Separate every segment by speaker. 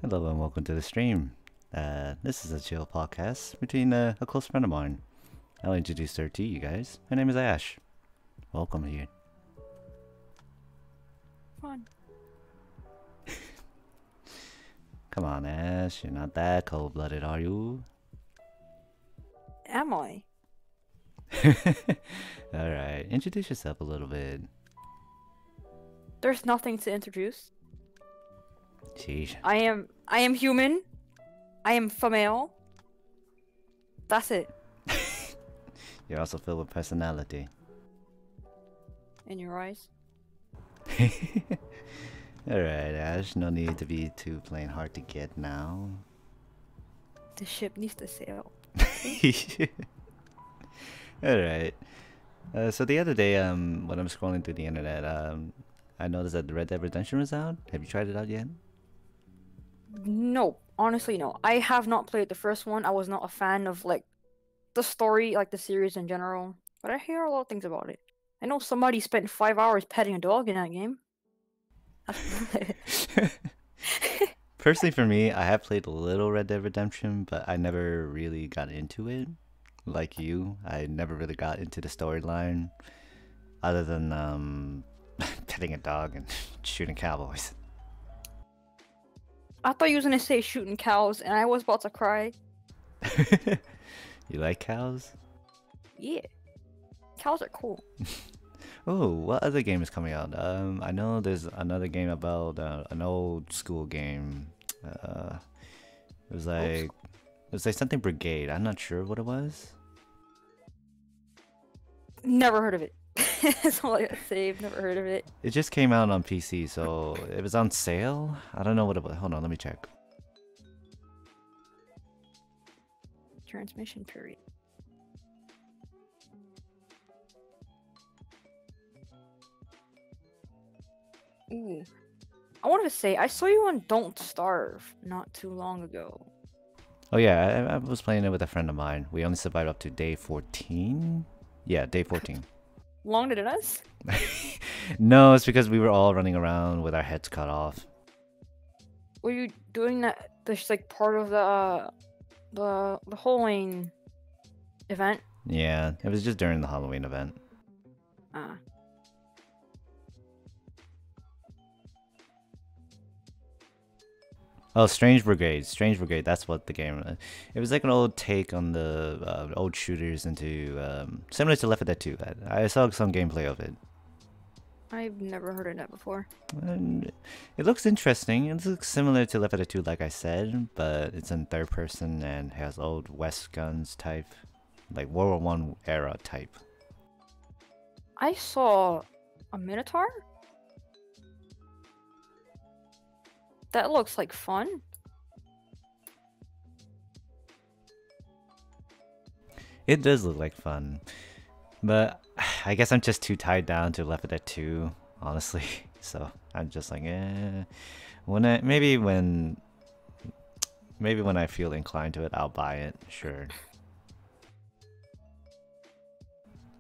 Speaker 1: Hello and welcome to the stream. This is a chill podcast between a close friend of mine. I'll introduce her to you guys. Her name is Ash. Welcome here.
Speaker 2: Fun.
Speaker 1: Come on, Ash. You're not that cold-blooded, are you?
Speaker 2: Am I?
Speaker 1: Alright, introduce yourself a little bit.
Speaker 2: There's nothing to introduce.
Speaker 1: Sheesh.
Speaker 2: I am human. I am female. That's it.
Speaker 1: You're also filled with personality.
Speaker 2: In your eyes.
Speaker 1: Alright, Ash. No need to be too plain hard to get now.
Speaker 2: The ship needs to sail.
Speaker 1: Alright. So the other day, when I'm scrolling through the internet, I noticed that the Red Dead Redemption was out. Have you tried it out yet?
Speaker 2: No, honestly no. I have not played the first one. I was not a fan of like the story, like the series in general. But I hear a lot of things about it. I know somebody spent 5 hours petting a dog in that game.
Speaker 1: Personally, for me, I have played a little Red Dead Redemption, but I never really got into it. Like you, I never really got into the storyline, other than petting a dog and shooting cowboys.
Speaker 2: I thought you was gonna say shooting cows, and I was about to cry.
Speaker 1: You like cows?
Speaker 2: Yeah, cows are cool.
Speaker 1: Oh, what other game is coming out? I know there's another game about an old school game. It was like something Brigade. I'm not sure what it was.
Speaker 2: Never heard of it. That's all I gotta say. I've never heard of it.
Speaker 1: It just came out on PC, so it was on sale. I don't know what it was. Hold on, let me check.
Speaker 2: Transmission period. Ooh. I wanted to say, I saw you on Don't Starve not too long ago.
Speaker 1: Oh yeah, I was playing it with a friend of mine. We only survived up to day 14. Yeah, day 14.
Speaker 2: Longer than us?
Speaker 1: No, it's because we were all running around with our heads cut off.
Speaker 2: Were you doing that? This like part of the Halloween event?
Speaker 1: Yeah, it was just during the Halloween event.
Speaker 2: Ah.
Speaker 1: Oh, Strange Brigade. Strange Brigade, that's what the game was. It was like an old take on the old shooters into, similar to Left 4 Dead 2. I saw some gameplay of it.
Speaker 2: I've never heard of that before.
Speaker 1: And it looks interesting. It looks similar to Left 4 Dead 2, like I said, but it's in third person and has old West guns type, like World War One era type.
Speaker 2: I saw a Minotaur? That looks like fun.
Speaker 1: It does look like fun, but I guess I'm just too tied down to Left 4 Dead 2, honestly. So I'm just like, maybe when I feel inclined to it, I'll buy it. Sure.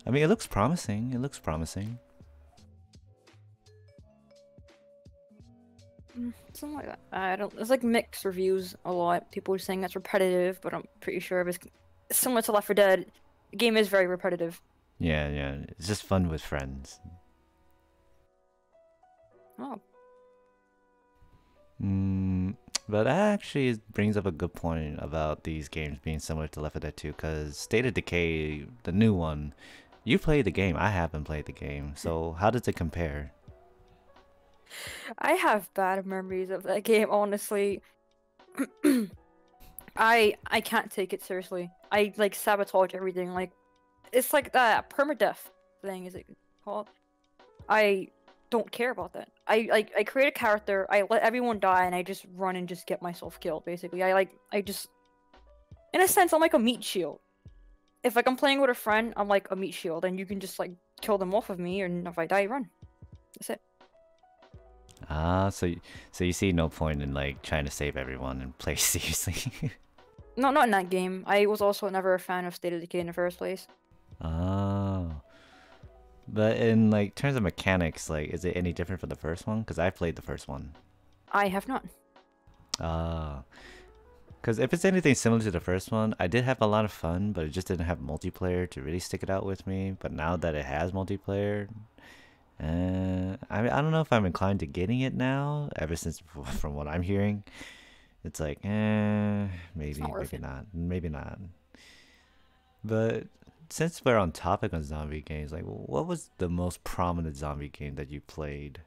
Speaker 1: I mean, it looks promising. It looks promising.
Speaker 2: Something like that. I don't. It's like mixed reviews a lot. People are saying that's repetitive, but I'm pretty sure it's similar to Left 4 Dead. The game is very repetitive.
Speaker 1: Yeah, yeah. It's just fun with friends.
Speaker 2: Oh.
Speaker 1: But that actually brings up a good point about these games being similar to Left 4 Dead 2, because State of Decay, the new one, you played the game. I haven't played the game. So how does it compare?
Speaker 2: I have bad memories of that game, honestly. I can't take it seriously. I like sabotage everything. Like it's like that permadeath thing, is it called? I don't care about that. I create a character, I let everyone die, and I just run and just get myself killed, basically. I just in a sense I'm like a meat shield. If like I'm playing with a friend, I'm like a meat shield, and you can just like kill them off of me, and if I die, run. That's it.
Speaker 1: Ah, so you see no point in like trying to save everyone and play seriously.
Speaker 2: No, not in that game. I was also never a fan of State of Decay in the first place.
Speaker 1: Oh. But in like terms of mechanics, like is it any different from the first one? Because I played the first one.
Speaker 2: I have not.
Speaker 1: Because if it's anything similar to the first one, I did have a lot of fun, but it just didn't have multiplayer to really stick it out with me. But now that it has multiplayer, I don't know if I'm inclined to getting it now. Ever since, from what I'm hearing, it's like, maybe, maybe not, maybe not. But since we're on topic on zombie games, like, what was the most prominent zombie game that you played?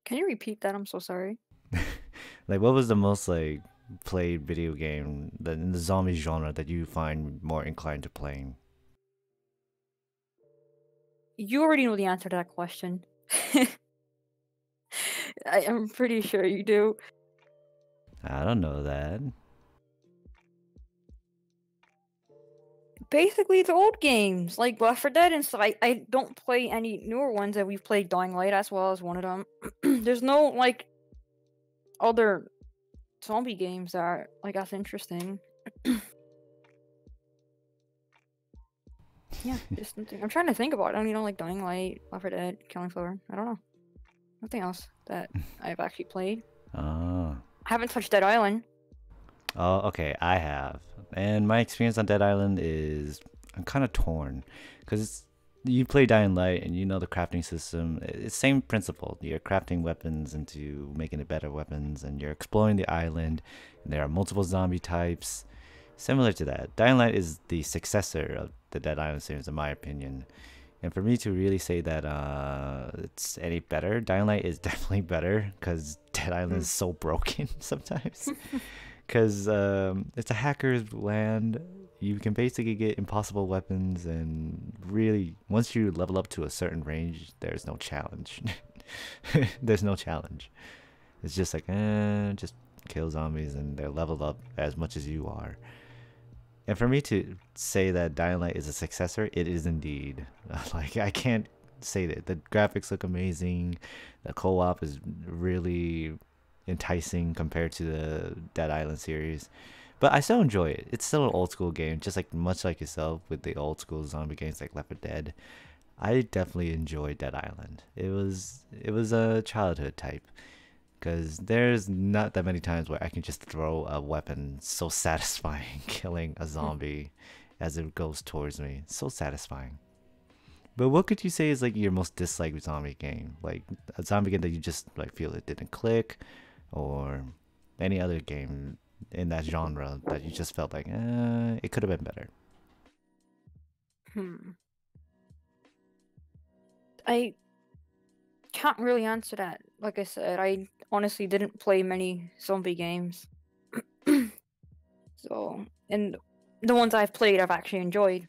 Speaker 2: Can you repeat that? I'm so sorry.
Speaker 1: Like, what was the most like played video game that in the zombie genre that you find more inclined to playing?
Speaker 2: You already know the answer to that question. I'm pretty sure you do.
Speaker 1: I don't know that.
Speaker 2: Basically, the old games like Left 4 Dead and stuff. I don't play any newer ones, and we've played Dying Light as well as one of them. There's no like other zombie games that are like as interesting. Yeah, just something. I'm trying to think about it. I don't even know, like Dying Light, Left 4 Dead, Killing Floor. I don't know. Nothing else that I've actually played.
Speaker 1: Oh.
Speaker 2: I haven't touched Dead Island.
Speaker 1: Oh, okay, I have. And my experience on Dead Island is I'm kind of torn because you play Dying Light and you know the crafting system. It's same principle. You're crafting weapons into making it better weapons, and you're exploring the island. And there are multiple zombie types. Similar to that, Dying Light is the successor of the Dead Island series, in my opinion. And for me to really say that it's any better, Dying Light is definitely better because Dead Island is so broken sometimes. Because it's a hacker's land. You can basically get impossible weapons, and really, once you level up to a certain range, there's no challenge. There's no challenge. It's just like, just kill zombies, and they're leveled up as much as you are. And for me to say that Dying Light is a successor, it is indeed. Like, I can't say that. The graphics look amazing. The co-op is really enticing compared to the Dead Island series. But I still enjoy it. It's still an old school game, just like much like yourself with the old school zombie games like Left 4 Dead. I definitely enjoyed Dead Island. It was a childhood type. Because there's not that many times where I can just throw a weapon so satisfying killing a zombie as it goes towards me. So satisfying. But what could you say is like your most disliked zombie game? Like a zombie game that you just like feel it didn't click, or any other game in that genre that you just felt like, it could have been better.
Speaker 2: I can't really answer that. Like I said, I honestly didn't play many zombie games. So, and the ones I've played, I've actually enjoyed.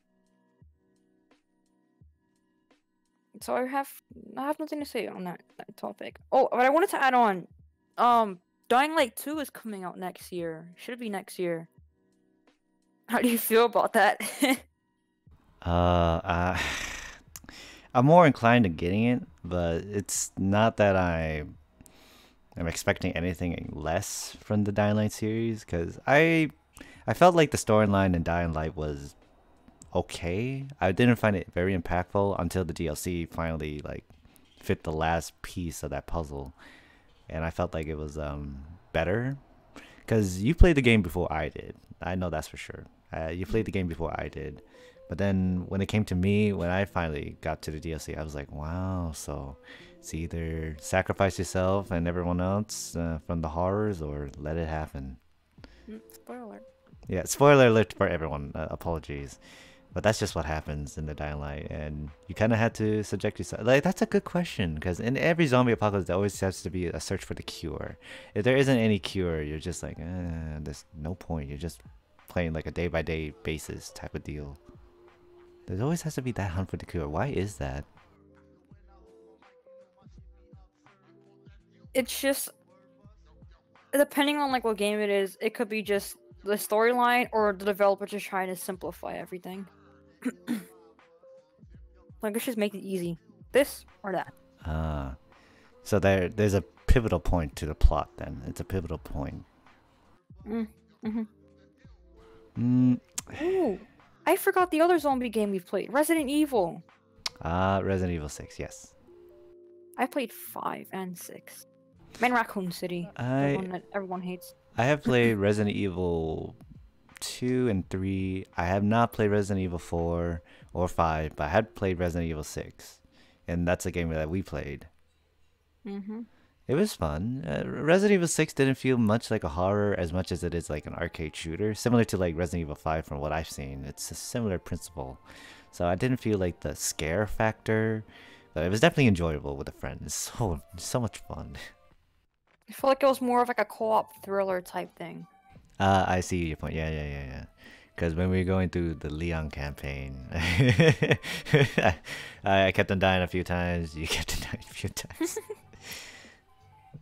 Speaker 2: So I have nothing to say on that topic. Oh, but I wanted to add on, Dying Light 2 is coming out next year. Should be next year. How do you feel about that?
Speaker 1: I'm more inclined to getting it, but it's not that I'm expecting anything less from the Dying Light series, because I felt like the storyline in Dying Light was okay. I didn't find it very impactful until the DLC finally like fit the last piece of that puzzle, and I felt like it was better. Because you played the game before I did. I know that's for sure. You played the game before I did. But then when it came to me, when I finally got to the DLC, I was like, wow, so it's either sacrifice yourself and everyone else from the horrors, or let it happen.
Speaker 2: Spoiler.
Speaker 1: Yeah, spoiler alert for everyone. Apologies. But that's just what happens in the Dying Light, and you kind of had to subject yourself. Like, that's a good question, because in every zombie apocalypse, there always has to be a search for the cure. If there isn't any cure, you're just like, there's no point. You're just playing like a day-by-day basis type of deal. There always has to be that hunt for the cure. Why is that?
Speaker 2: It's just, depending on like what game it is, it could be just the storyline, or the developer just trying to simplify everything. Like, let's just make it easy. This or that.
Speaker 1: So there's a pivotal point to the plot then. It's a pivotal point.
Speaker 2: Ooh, I forgot the other zombie game we've played. Resident Evil.
Speaker 1: Resident Evil 6, yes.
Speaker 2: I played 5 and 6. Man, Raccoon City. The
Speaker 1: I
Speaker 2: one that everyone hates.
Speaker 1: I have played Resident Evil 2 and 3. I have not played Resident Evil 4 or 5, but I had played Resident Evil 6. And that's a game that we played.
Speaker 2: Mm-hmm.
Speaker 1: It was fun. Resident Evil 6 didn't feel much like a horror as much as it is like an arcade shooter. Similar to like Resident Evil 5 from what I've seen. It's a similar principle. So I didn't feel like the scare factor. But it was definitely enjoyable with a friend. It's so much fun.
Speaker 2: I feel like it was more of like a co-op thriller type thing.
Speaker 1: I see your point. Yeah. Because when we were going through the Leon campaign, I kept on dying a few times. You kept on dying a few times.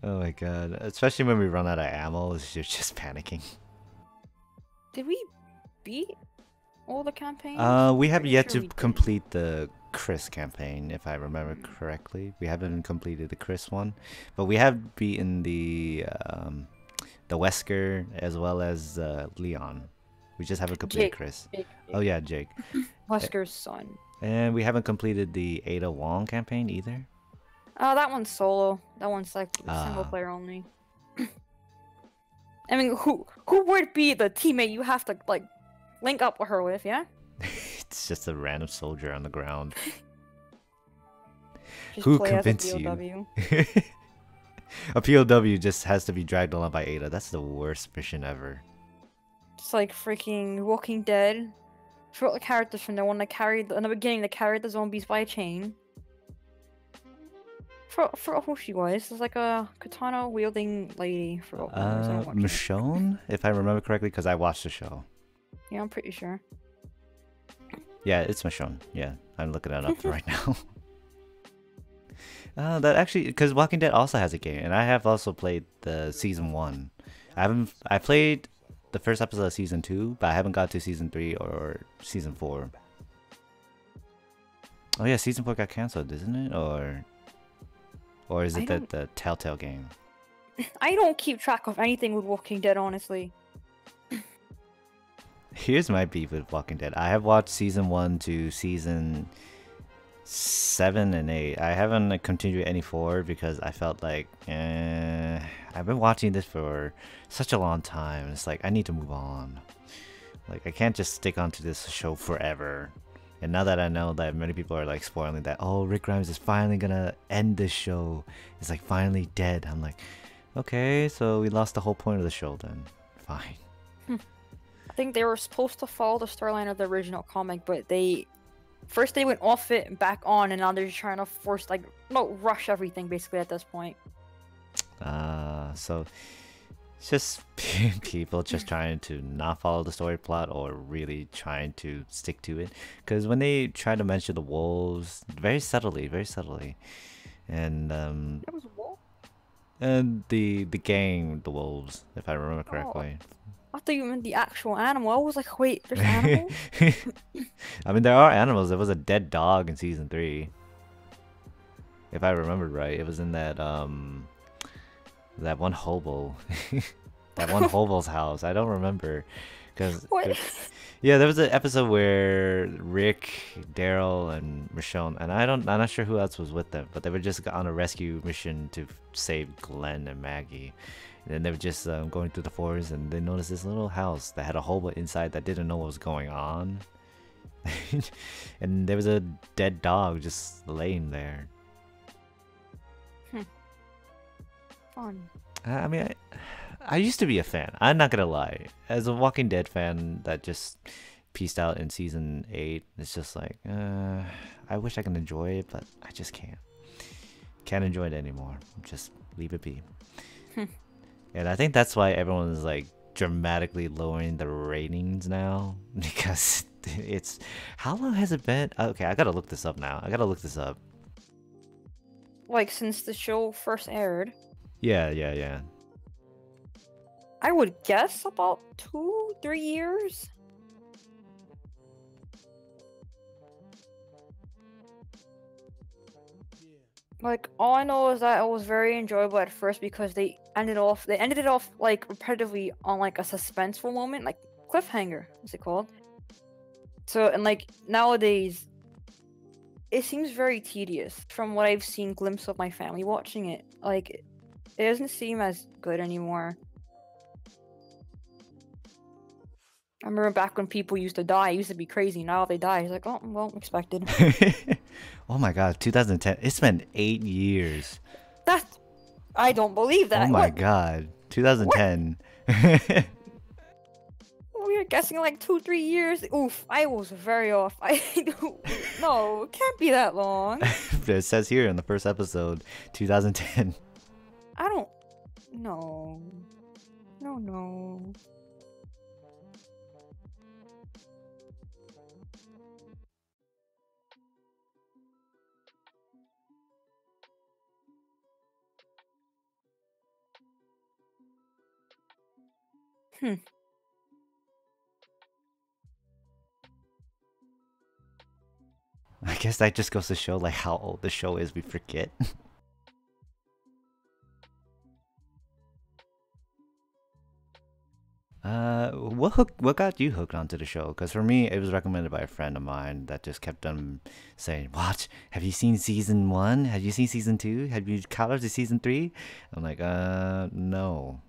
Speaker 1: Oh my god. Especially when we run out of ammo, you're just panicking.
Speaker 2: Did we beat all the campaigns?
Speaker 1: We have
Speaker 2: Pretty
Speaker 1: yet
Speaker 2: sure
Speaker 1: to
Speaker 2: we
Speaker 1: complete the Chris campaign, if I remember correctly. We haven't completed the Chris one, but we have beaten the Wesker as well as Leon. We just haven't completed
Speaker 2: Jake.
Speaker 1: Chris.
Speaker 2: Jake.
Speaker 1: Oh yeah, Jake.
Speaker 2: Wesker's son.
Speaker 1: And we haven't completed the Ada Wong campaign either.
Speaker 2: Oh, that one's solo. That one's like
Speaker 1: Ah.
Speaker 2: single player only. I mean, who would be the teammate you have to like link up with her with? Yeah.
Speaker 1: It's just a random soldier on the ground.
Speaker 2: Just
Speaker 1: Who
Speaker 2: play as a
Speaker 1: convinced you?
Speaker 2: POW.
Speaker 1: A POW just has to be dragged along by Ada. That's the worst mission ever.
Speaker 2: It's like freaking Walking Dead. Forgot the characters from the one that carried in the beginning. That carried the zombies by a chain. Forgot who she was. It's like a katana wielding lady. Forgot who it was. I don't watch it.
Speaker 1: Michonne, if I remember correctly, because I watched the show.
Speaker 2: Yeah, I'm pretty sure.
Speaker 1: Yeah, it's Michonne. Yeah, I'm looking it up right now. That actually, because Walking Dead also has a game, and I have also played the season 1. I played the first episode of season 2, but I haven't got to season 3 or season 4. Oh yeah, season 4 got canceled, isn't it? Or is it the Telltale game?
Speaker 2: I don't keep track of anything with Walking Dead, honestly.
Speaker 1: Here's my beef with Walking Dead. I have watched season 1 to season 7 and 8. I haven't continued any 4 because I felt like I've been watching this for such a long time. It's like I need to move on. Like I can't just stick onto this show forever. And now that I know that many people are like spoiling that, oh, Rick Grimes is finally gonna end this show. It's like finally dead. I'm like, okay, so we lost the whole point of the show then. Fine.
Speaker 2: I think they were supposed to follow the storyline of the original comic, but they went off it and back on, and now they're just trying to rush everything basically at this point.
Speaker 1: So it's just people just trying to not follow the story plot or really trying to stick to it. Because when they try to mention the wolves, very subtly, and
Speaker 2: There was a wolf?
Speaker 1: and the gang, the wolves, if I remember correctly.
Speaker 2: I thought you meant the actual animal. I was like, wait, there's animals?
Speaker 1: I mean, there are animals. There was a dead dog in season 3, if I remembered right. It was in that one hobo, that one hobo's house. I don't remember, because yeah, there was an episode where Rick, Daryl, and Michonne, and I'm not sure who else was with them, but they were just on a rescue mission to save Glenn and Maggie. And then they were just going through the forest, and they noticed this little house that had a hobo inside that didn't know what was going on. And there was a dead dog just laying there.
Speaker 2: Fun.
Speaker 1: I mean, I used to be a fan. I'm not gonna lie. As a Walking Dead fan that just pieced out in season 8, it's just like, I wish I could enjoy it, but I just can't. Can't enjoy it anymore. Just leave it be. And I think that's why everyone is like dramatically lowering the ratings now, because it's, how long has it been? Okay, I gotta look this up now.
Speaker 2: Like, since the show first aired?
Speaker 1: Yeah.
Speaker 2: I would guess about 2-3 years. Like, all I know is that it was very enjoyable at first because they ended it off like repetitively on like a suspenseful moment, like cliffhanger, what's it called? So, and like nowadays, it seems very tedious from what I've seen glimpse of my family watching it. Like, It doesn't seem as good anymore. I remember back when people used to die, it used to be crazy. Now they die. It's like, oh, well, expected.
Speaker 1: Oh my god, 2010. It's been 8 years.
Speaker 2: I don't believe that.
Speaker 1: Oh my god, 2010.
Speaker 2: We were guessing like 2-3 years. Oof, I was very off. No, it can't be that long.
Speaker 1: It says here in the first episode, 2010.
Speaker 2: I don't. No. No.
Speaker 1: I guess that just goes to show like how old the show is. We forget. What got you hooked onto the show? Because for me, it was recommended by a friend of mine that just kept on saying, "Watch, have you seen season 1? Have you seen season 2? Have you caught up to season 3?" I'm like, no.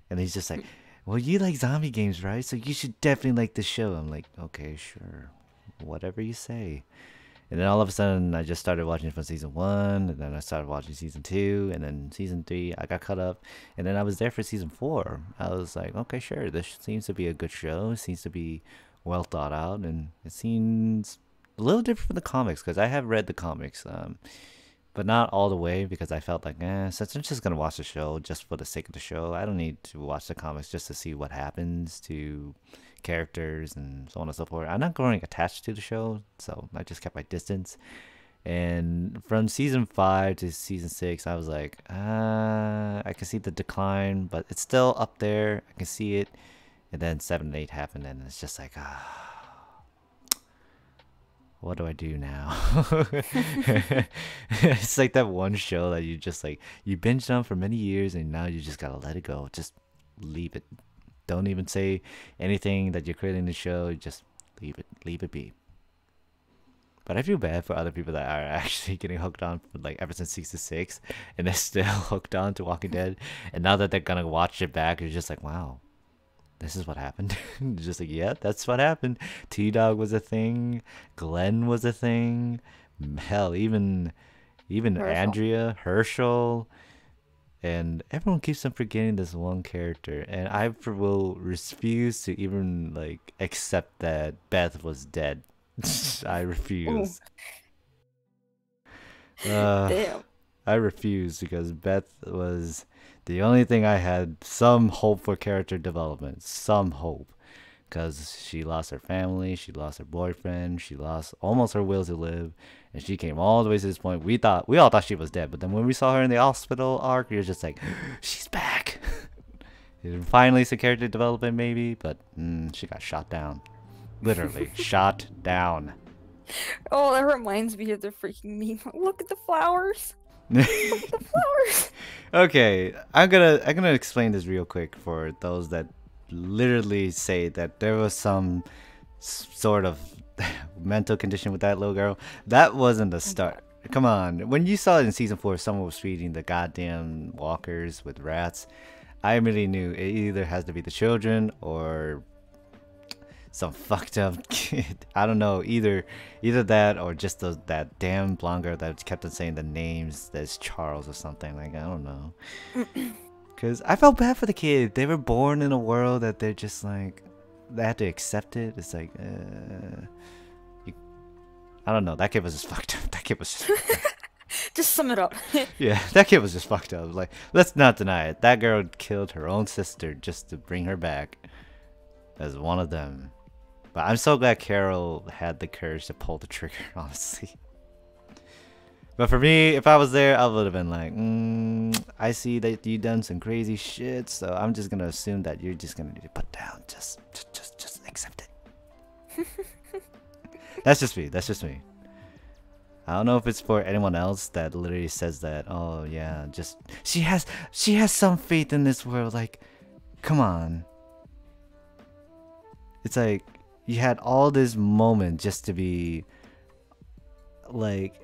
Speaker 1: And he's just like, "Well, you like zombie games, right? So you should definitely like the show." I'm like, "Okay, sure, whatever you say." And then all of a sudden, I just started watching from season 1, and then I started watching season 2, and then season 3, I got caught up, and then I was there for season 4. I was like, okay, sure, this seems to be a good show. It seems to be well thought out, and it seems a little different from the comics, because I have read the comics, but not all the way, because I felt like, since I'm just going to watch the show just for the sake of the show, I don't need to watch the comics just to see what happens to characters and so on and so forth. I'm not growing attached to the show, so I just kept my distance. And from season 5 to season 6, I was like, I can see the decline, but it's still up there. I can see it. And then 7 and 8 happened, and it's just like, what do I do now? It's like that one show that you just like, you binged on for many years, and now you just gotta let it go. Just leave it. Don't even say anything that you're creating the show. Just leave it be. But I feel bad for other people that are actually getting hooked on for like ever since season 6, and they're still hooked on to Walking Dead. And now that they're gonna watch it back, it's just like, wow, this is what happened. It's just like, yeah, that's what happened. T-Dog was a thing. Glenn was a thing. Hell, even Andrea, Herschel. And everyone keeps on forgetting this one character, and I will refuse to even like accept that Beth was dead. I refuse.
Speaker 2: Damn.
Speaker 1: I refuse, because Beth was the only thing I had some hope for character development, some hope, because she lost her family, she lost her boyfriend, she lost almost her will to live, and she came all the way to this point. We all thought she was dead, but then when we saw her in the hospital arc, we were just like, she's back. Finally some character development maybe, but she got shot down. Literally shot down.
Speaker 2: Oh, that reminds me of the freaking meme. Look at the flowers. Look at the flowers.
Speaker 1: Okay, I'm gonna explain this real quick for those that literally say that there was some sort of mental condition with that little girl. That wasn't the start. Come on, when you saw it in season 4, someone was feeding the goddamn walkers with rats, I immediately knew it either has to be the children or some fucked up kid. I don't know, either that or just that damn blonde girl that kept on saying the names that's Charles or something. Like, I don't know. Because I felt bad for the kid. They were born in a world that they're just like, they had to accept it. It's like, I don't know. That kid was just fucked up. That kid was just
Speaker 2: Just sum it up.
Speaker 1: yeah, that kid was just fucked up. Like, let's not deny it. That girl killed her own sister just to bring her back as one of them. But I'm so glad Carol had the courage to pull the trigger, honestly. But for me, if I was there, I would have been like, I see that you done some crazy shit, so I'm just gonna assume that you're just gonna need to put down. Just accept it. That's just me. That's just me. I don't know if it's for anyone else that literally says that. Oh yeah, just she has some faith in this world. Like, come on. It's like you had all this moment just to be like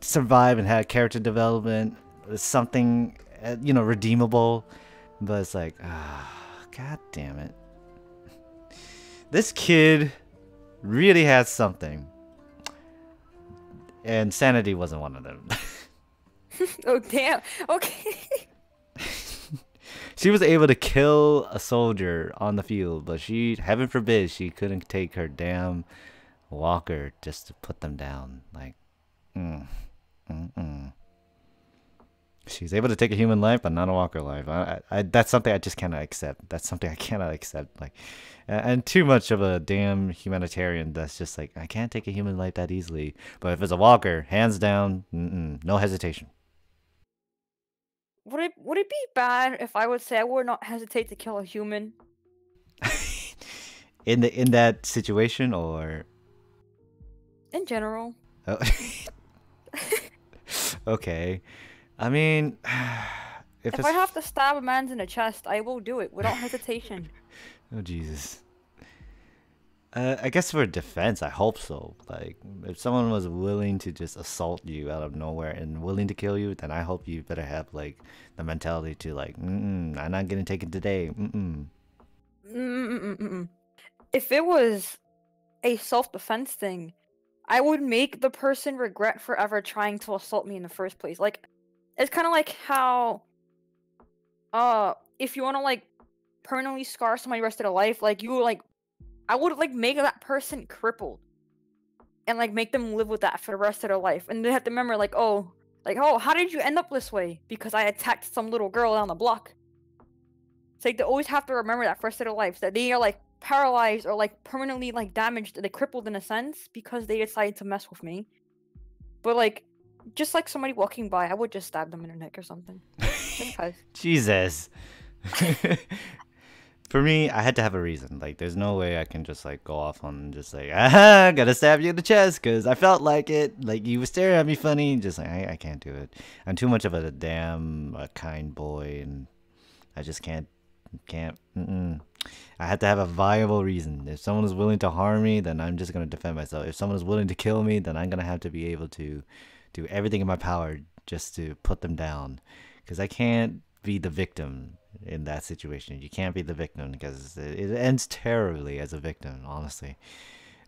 Speaker 1: survive and have character development, something, you know, redeemable. But it's like, god damn it. This kid really has something. And sanity wasn't one of them.
Speaker 2: Oh damn. Okay.
Speaker 1: She was able to kill a soldier on the field, but she, heaven forbid, she couldn't take her damn walker just to put them down. Like, she's able to take a human life, but not a walker life. That's something I just cannot accept. That's something I cannot accept. Like, and too much of a damn humanitarian that's just like, I can't take a human life that easily. But if it's a walker, hands down, no hesitation.
Speaker 2: Would it be bad if I would say I would not hesitate to kill a human?
Speaker 1: in that situation, or
Speaker 2: in general?
Speaker 1: Oh. Okay. I mean,
Speaker 2: if I have to stab a man in the chest, I will do it without hesitation.
Speaker 1: Oh Jesus. I guess for defense, I hope so. Like, if someone was willing to just assault you out of nowhere and willing to kill you, then I hope you better have like the mentality to like, I'm not getting taken today.
Speaker 2: If it was a self-defense thing, I would make the person regret forever trying to assault me in the first place. Like, it's kind of like how, if you want to like permanently scar somebody the rest of their life, like you like, I would like make that person crippled, and like make them live with that for the rest of their life, and they have to remember like, oh, how did you end up this way? Because I attacked some little girl down the block. It's like they always have to remember that for the rest of their lives, that they are like paralyzed or like permanently like damaged, they crippled in a sense because they decided to mess with me. But like, just like somebody walking by, I would just stab them in the neck or something.
Speaker 1: Jesus. For me, I had to have a reason. Like, there's no way I can just like go off on just like, gotta stab you in the chest because I felt like it. Like, you were staring at me funny. Just like, I can't do it. I'm too much of a damn kind boy, and I just can't. I had to have a viable reason. If someone is willing to harm me, then I'm just gonna defend myself. If someone is willing to kill me, then I'm gonna have to be able to do everything in my power just to put them down, because I can't be the victim in that situation. You can't be the victim because it ends terribly as a victim, honestly.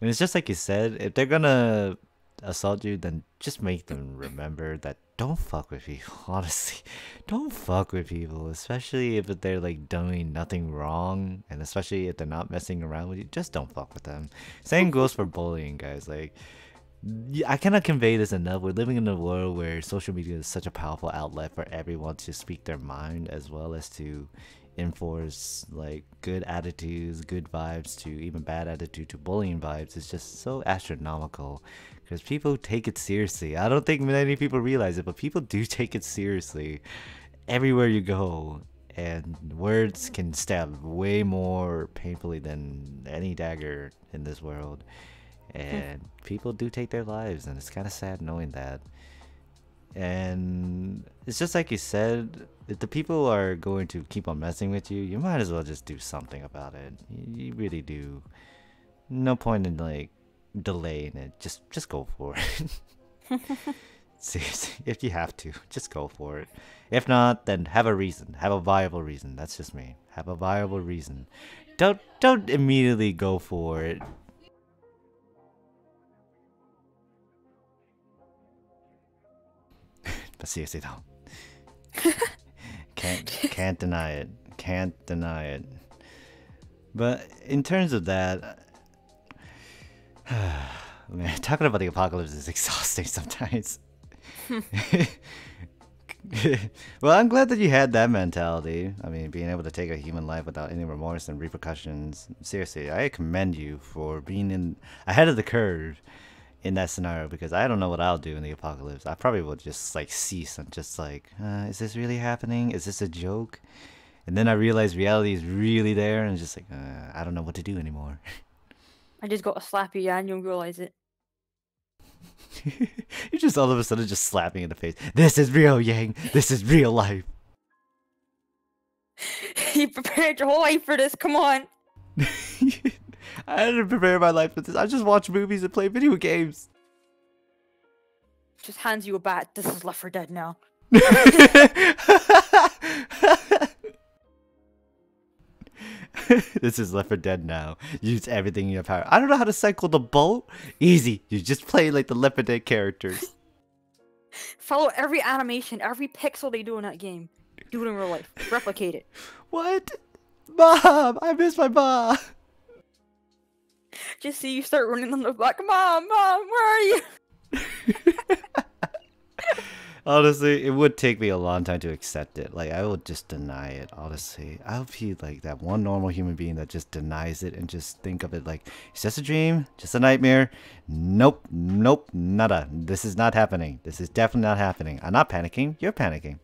Speaker 1: And it's just like you said, if they're gonna assault you, then just make them remember that don't fuck with people. Honestly, don't fuck with people, especially if they're like doing nothing wrong, and especially if they're not messing around with you. Just don't fuck with them. Same goes for bullying, guys. Like, I cannot convey this enough. We're living in a world where social media is such a powerful outlet for everyone to speak their mind, as well as to enforce like good attitudes, good vibes, to even bad attitude, to bullying vibes. It's just so astronomical because people take it seriously. I don't think many people realize it, but people do take it seriously everywhere you go, and words can stab way more painfully than any dagger in this world. And people do take their lives, and it's kind of sad knowing that. And it's just like you said, if the people are going to keep on messing with you, you might as well just do something about it. You really do. No point in like delaying it. Just go for it. Seriously, if you have to, just go for it. If not, then have a reason. Have a viable reason. That's just me. Have a viable reason. Don't immediately go for it. But seriously though, can't deny it. Can't deny it. But in terms of that, man, talking about the apocalypse is exhausting sometimes. Well, I'm glad that you had that mentality. I mean, being able to take a human life without any remorse and repercussions. Seriously, I commend you for being ahead of the curve in that scenario, because I don't know what I'll do in the apocalypse. I probably will just like cease and just like, is this really happening? Is this a joke? And then I realize reality is really there, and just like, I don't know what to do anymore.
Speaker 2: I just got a slappy and you'll realize it.
Speaker 1: You just all of a sudden just slap me in the face. This is real, Yang. This is real life.
Speaker 2: You prepared your whole life for this. Come on.
Speaker 1: I didn't prepare my life for this. I just watch movies and play video games.
Speaker 2: Just hands you a bat. This is Left 4 Dead now.
Speaker 1: This is Left 4 Dead now. Use everything in your power. I don't know how to cycle the boat. Easy. You just play like the Left 4 Dead characters.
Speaker 2: Follow every animation, every pixel they do in that game. Do it in real life. Replicate it.
Speaker 1: What? Mom, I miss my mom.
Speaker 2: Just see you start running on the block. Mom, where are you?
Speaker 1: Honestly, it would take me a long time to accept it. Like, I would just deny it, honestly. I would be like that one normal human being that just denies it and just think of it like, it's just a dream, just a nightmare. Nope, nope, nada. This is not happening. This is definitely not happening. I'm not panicking. You're panicking.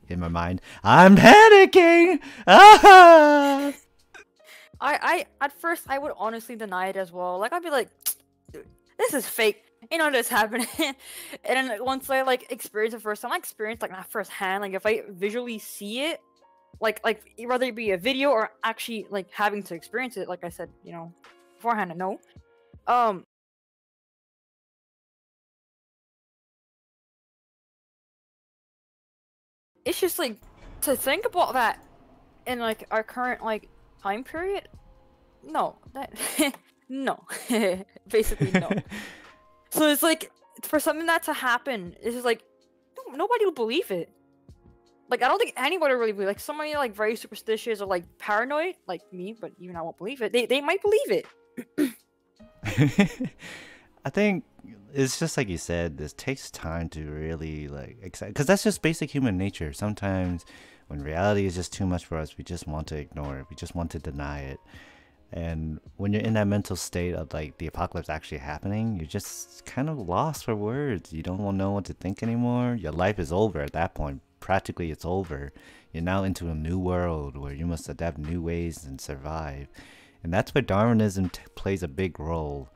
Speaker 1: In my mind, I'm panicking! Ah!
Speaker 2: At first, I would honestly deny it as well. Like, I'd be like, dude, this is fake. You know this happening. And then once I like experience it first time, I experienced like not firsthand. Like if I visually see it, like whether it be a video or actually like having to experience it, like I said, you know, beforehand, I know. It's just like to think about that in like our current like time period. No, that no, basically no. So it's like, for something that to happen, it's just like, nobody would believe it. Like, I don't think anybody really believe. Like, somebody like very superstitious or like paranoid, like me, but even I won't believe it. They might believe it.
Speaker 1: I think it's just like you said, this takes time to really like accept, because that's just basic human nature. Sometimes when reality is just too much for us, we just want to ignore it. We just want to deny it. And when you're in that mental state of like the apocalypse actually happening, you're just kind of lost for words. You don't know what to think anymore. Your life is over at that point. Practically it's over. You're now into a new world where you must adapt new ways and survive. And that's where Darwinism plays a big role.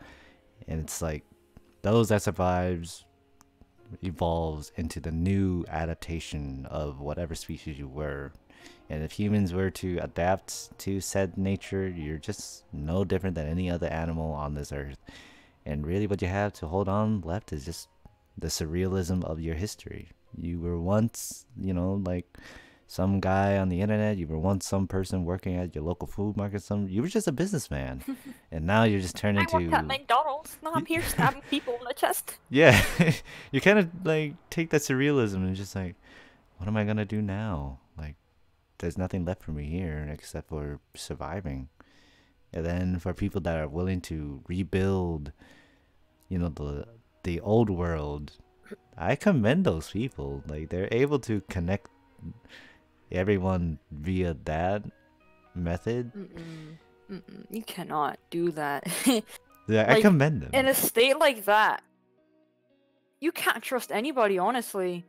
Speaker 1: And it's like those that survives evolves into the new adaptation of whatever species you were. And if humans were to adapt to said nature, you're just no different than any other animal on this earth. And really what you have to hold on left is just the surrealism of your history. You were once, you know, like some guy on the internet. You were once some person working at your local food market. You were just a businessman. And now you're just turned into...
Speaker 2: I work at McDonald's. Now I'm here stabbing people in the chest.
Speaker 1: Yeah. You kind of like take that surrealism and just like, what am I going to do now? Like, there's nothing left for me here except for surviving. And then for people that are willing to rebuild, you know, the old world, I commend those people. Like, they're able to connect everyone via that method.
Speaker 2: You cannot do that.
Speaker 1: Yeah,
Speaker 2: like,
Speaker 1: I commend them.
Speaker 2: In a state like that, you can't trust anybody, honestly.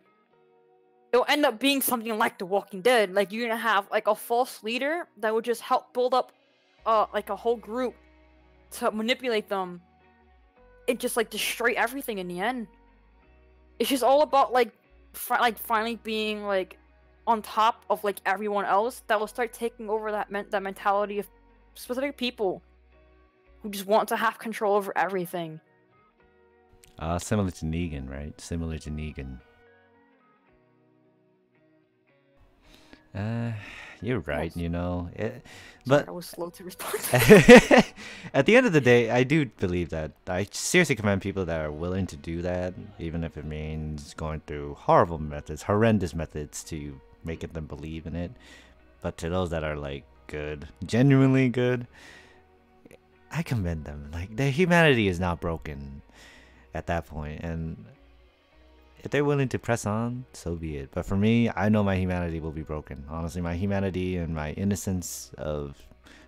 Speaker 2: It'll end up being something like The Walking Dead. Like, you're gonna have like a false leader that would just help build up like a whole group to manipulate them and just like destroy everything in the end. It's just all about like finally being like on top of like everyone else that will start taking over that mentality of specific people who just want to have control over everything.
Speaker 1: Similar to Negan, right? Similar to Negan. You're right, you know. But
Speaker 2: I was slow to respond.
Speaker 1: At the end of the day, I do believe that. I seriously commend people that are willing to do that, even if it means going through horrible methods, horrendous methods to make them believe in it. But to those that are like good, genuinely good, I commend them. Like, their humanity is not broken at that point, and if they're willing to press on, so be it. But for me, I know my humanity will be broken. Honestly, my humanity and my innocence of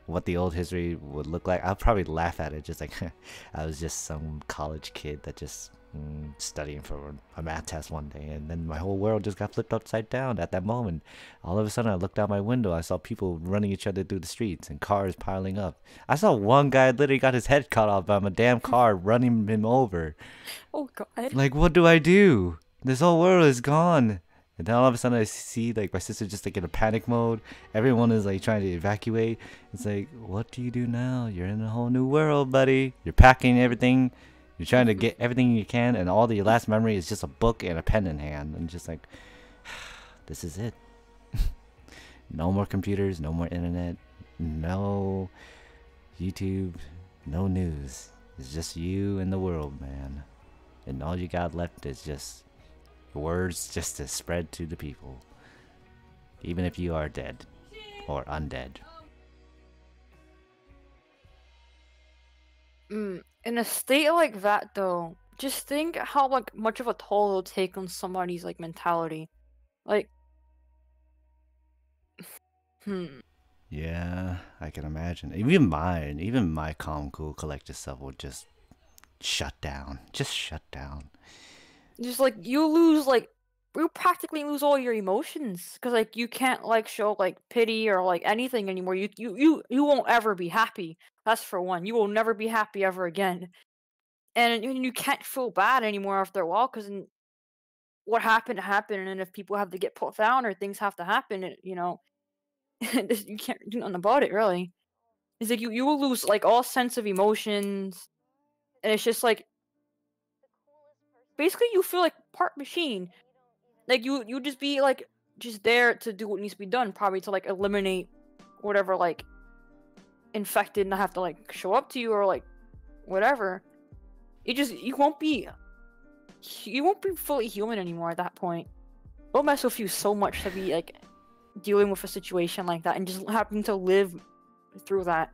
Speaker 1: what the old history would look like, I'll probably laugh at it. Just like, I was just some college kid that just studying for a math test one day. And then my whole world just got flipped upside down at that moment. All of a sudden, I looked out my window. I saw people running each other through the streets and cars piling up. I saw one guy literally got his head cut off by a damn car running him over.
Speaker 2: Oh, God.
Speaker 1: Like, what do I do? This whole world is gone. And then all of a sudden I see like my sister just like in a panic mode. Everyone is like trying to evacuate. It's like, what do you do now? You're in a whole new world, buddy. You're packing everything. You're trying to get everything you can, and all the your last memory is just a book and a pen in hand, and just like, this is it. No more computers, no more internet, no YouTube, no news. It's just you and the world, man. And all you got left is just words just to spread to the people. Even if you are dead or undead.
Speaker 2: In a state like that, though, just think how like much of a toll it'll take on somebody's like mentality. Like,
Speaker 1: Yeah, I can imagine. Even my calm, cool, collected stuff will just shut down. Just shut down.
Speaker 2: just like you practically lose all your emotions because like you can't like show like pity or like anything anymore. You won't ever be happy. That's for one. You will never be happy ever again. And you can't feel bad anymore after a while because what happened happened, and if people have to get put down or things have to happen, you can't do nothing about it really. It's like you will lose like all sense of emotions, and it's just like basically you feel like part machine. Like you just be like just there to do what needs to be done, probably to like eliminate whatever like infected and have to like show up to you or like whatever. You won't be fully human anymore at that point. It'll mess with you so much to be like dealing with a situation like that and just having to live through that.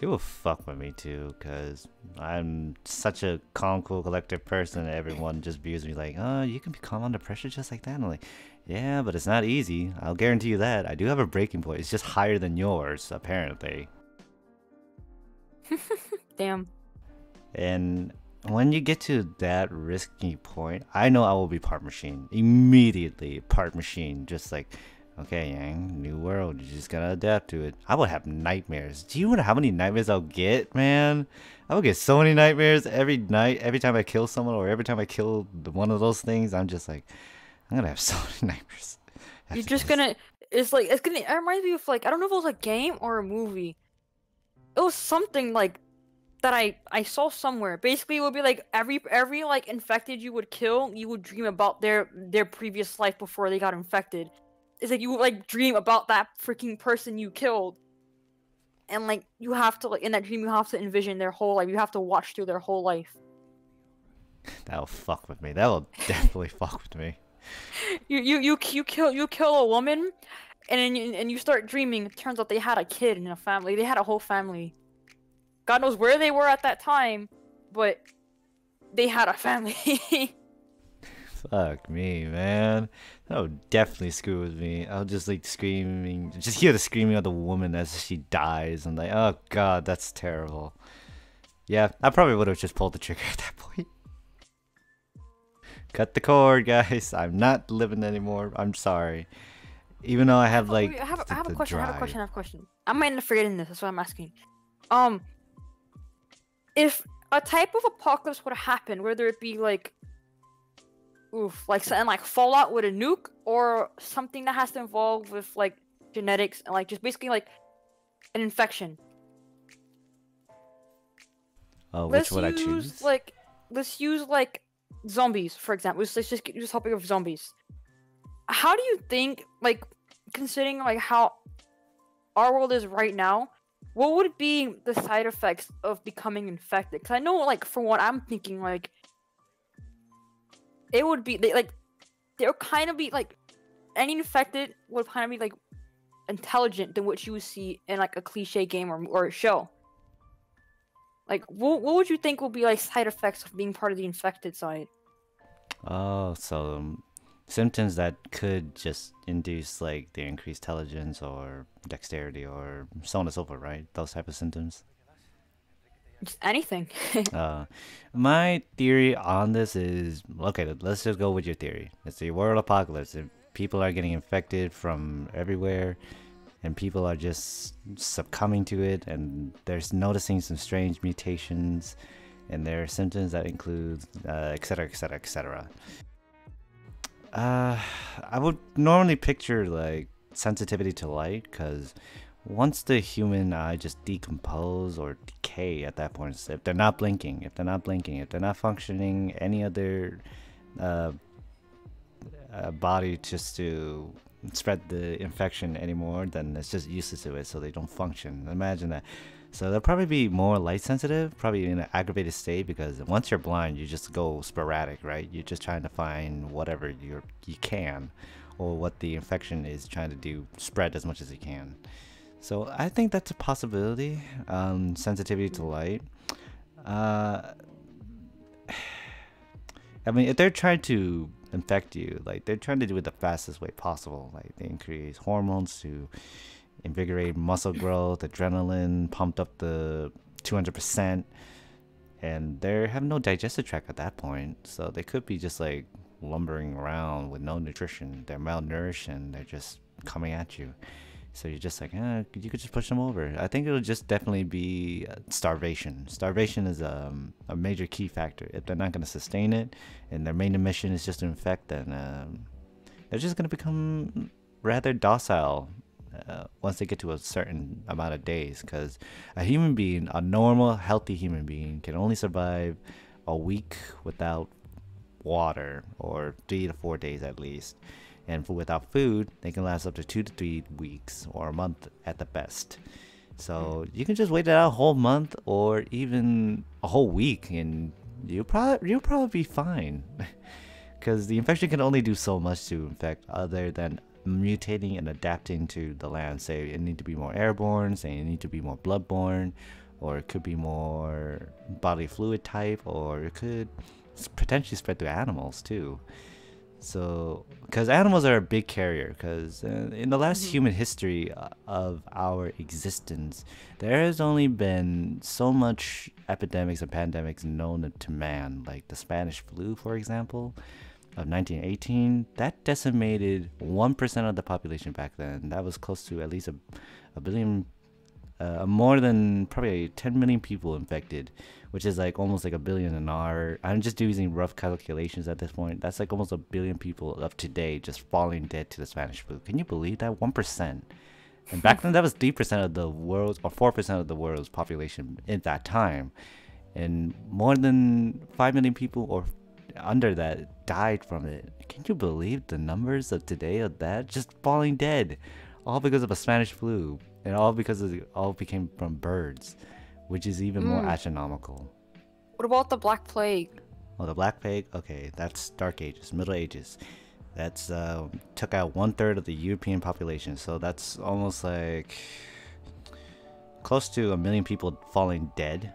Speaker 1: It will fuck with me too, cause I'm such a calm, cool, collective person. Everyone just views me like, oh, you can be calm under pressure just like that. And I'm like, yeah, but it's not easy. I'll guarantee you that. I do have a breaking point. It's just higher than yours, apparently.
Speaker 2: Damn.
Speaker 1: And when you get to that risky point, I know I will be part machine. Immediately part machine. Just like, okay, Yang, new world. You just gotta adapt to it. I will have nightmares. Do you know how many nightmares I'll get, man? I will get so many nightmares every night. Every time I kill someone or every time I kill one of those things, I'm just like, I'm gonna have so many nightmares.
Speaker 2: You're just gonna. It reminds me of like I don't know if it was a game or a movie. It was something like that I saw somewhere. Basically, it would be like every like infected you would kill, you would dream about their previous life before they got infected. It's like you would like dream about that freaking person you killed, and like you have to like in that dream you have to envision their whole life. You have to watch through their whole life.
Speaker 1: That'll fuck with me. That will definitely fuck with me.
Speaker 2: You kill a woman, and you start dreaming. It turns out they had a kid and a family. They had a whole family. God knows where they were at that time, but they had a family.
Speaker 1: Fuck me, man. That would definitely screw with me. I'll just like screaming, just hear the screaming of the woman as she dies. I'm like, oh god, that's terrible. Yeah, I probably would have just pulled the trigger at that point. Cut the cord, guys. I'm not living anymore. I'm sorry. Even though I have like
Speaker 2: I have a question.
Speaker 1: drive.
Speaker 2: I have a question. I might end up forgetting this. That's why I'm asking. If a type of apocalypse would happen, whether it be like, like something like Fallout with a nuke, or something that has to involve with like genetics and like just basically like an infection.
Speaker 1: Which would I choose?
Speaker 2: Let's use like zombies, for example. Let's just topic of zombies. How do you think, like, considering like how our world is right now, what would be the side effects of becoming infected? Because I know, like, for what I'm thinking, like, it would be there would kind of be like any infected would kind of be like intelligent than what you would see in like a cliche game or a show. Like, what would you think will be like side effects of being part of the infected side?
Speaker 1: Oh, so symptoms that could just induce like the increased intelligence or dexterity or so on and so forth, right? Those type of symptoms.
Speaker 2: Just anything.
Speaker 1: My theory on this is, okay, let's just go with your theory. It's a world apocalypse. If people are getting infected from everywhere and people are just succumbing to it and there's noticing some strange mutations and there are symptoms that include etc, etc, etc. I would normally picture like sensitivity to light, because once the human eye just decompose or decay at that point, if they're not blinking, if they're not functioning any other body just to spread the infection anymore, then it's just useless to it, so they don't function. Imagine that. So they'll probably be more light sensitive, probably in an aggravated state, because once you're blind, you just go sporadic, right? You're just trying to find whatever you can, or what the infection is trying to do, spread as much as you can. So I think that's a possibility. Sensitivity to light. I mean, if they're trying to infect you, like they're trying to do it the fastest way possible. Like they increase hormones to invigorate muscle growth, adrenaline, pumped up the 200%, and they have no digestive tract at that point. So they could be just like lumbering around with no nutrition. They're malnourished and they're just coming at you. So you're just like, you could just push them over. I think it'll just definitely be starvation. Starvation is a major key factor. If they're not going to sustain it, and their main mission is just to infect, then they're just going to become rather docile once they get to a certain amount of days. Because a human being, a normal, healthy human being, can only survive a week without water, or 3 to 4 days at least. And without food, they can last up to 2 to 3 weeks or a month at the best. So you can just wait it out a whole month or even a whole week, and you'll probably be fine. Because the infection can only do so much to infect, other than mutating and adapting to the land. Say it need to be more airborne, say it need to be more bloodborne, or it could be more bodily fluid type, or it could potentially spread through animals too. So, because animals are a big carrier, because in the last human history of our existence, there has only been so much epidemics and pandemics known to man, like the Spanish flu, for example, of 1918. That decimated 1% of the population back then. That was close to at least a billion, more than probably 10 million people infected, which is like almost like a billion in our. I'm just using rough calculations at this point. That's like almost a billion people of today just falling dead to the Spanish flu. Can you believe that? 1%. And back then, that was 3% of the world's, or 4% of the world's population at that time. And more than 5 million people or under that died from it. Can you believe the numbers of today of that? Just falling dead. All because of a Spanish flu. And all because all became from birds, which is even more astronomical.
Speaker 2: What about the Black Plague?
Speaker 1: Oh, the Black Plague? Okay, that's Dark Ages, Middle Ages. That's took out 1/3 of the European population. So that's almost like close to 1 million people falling dead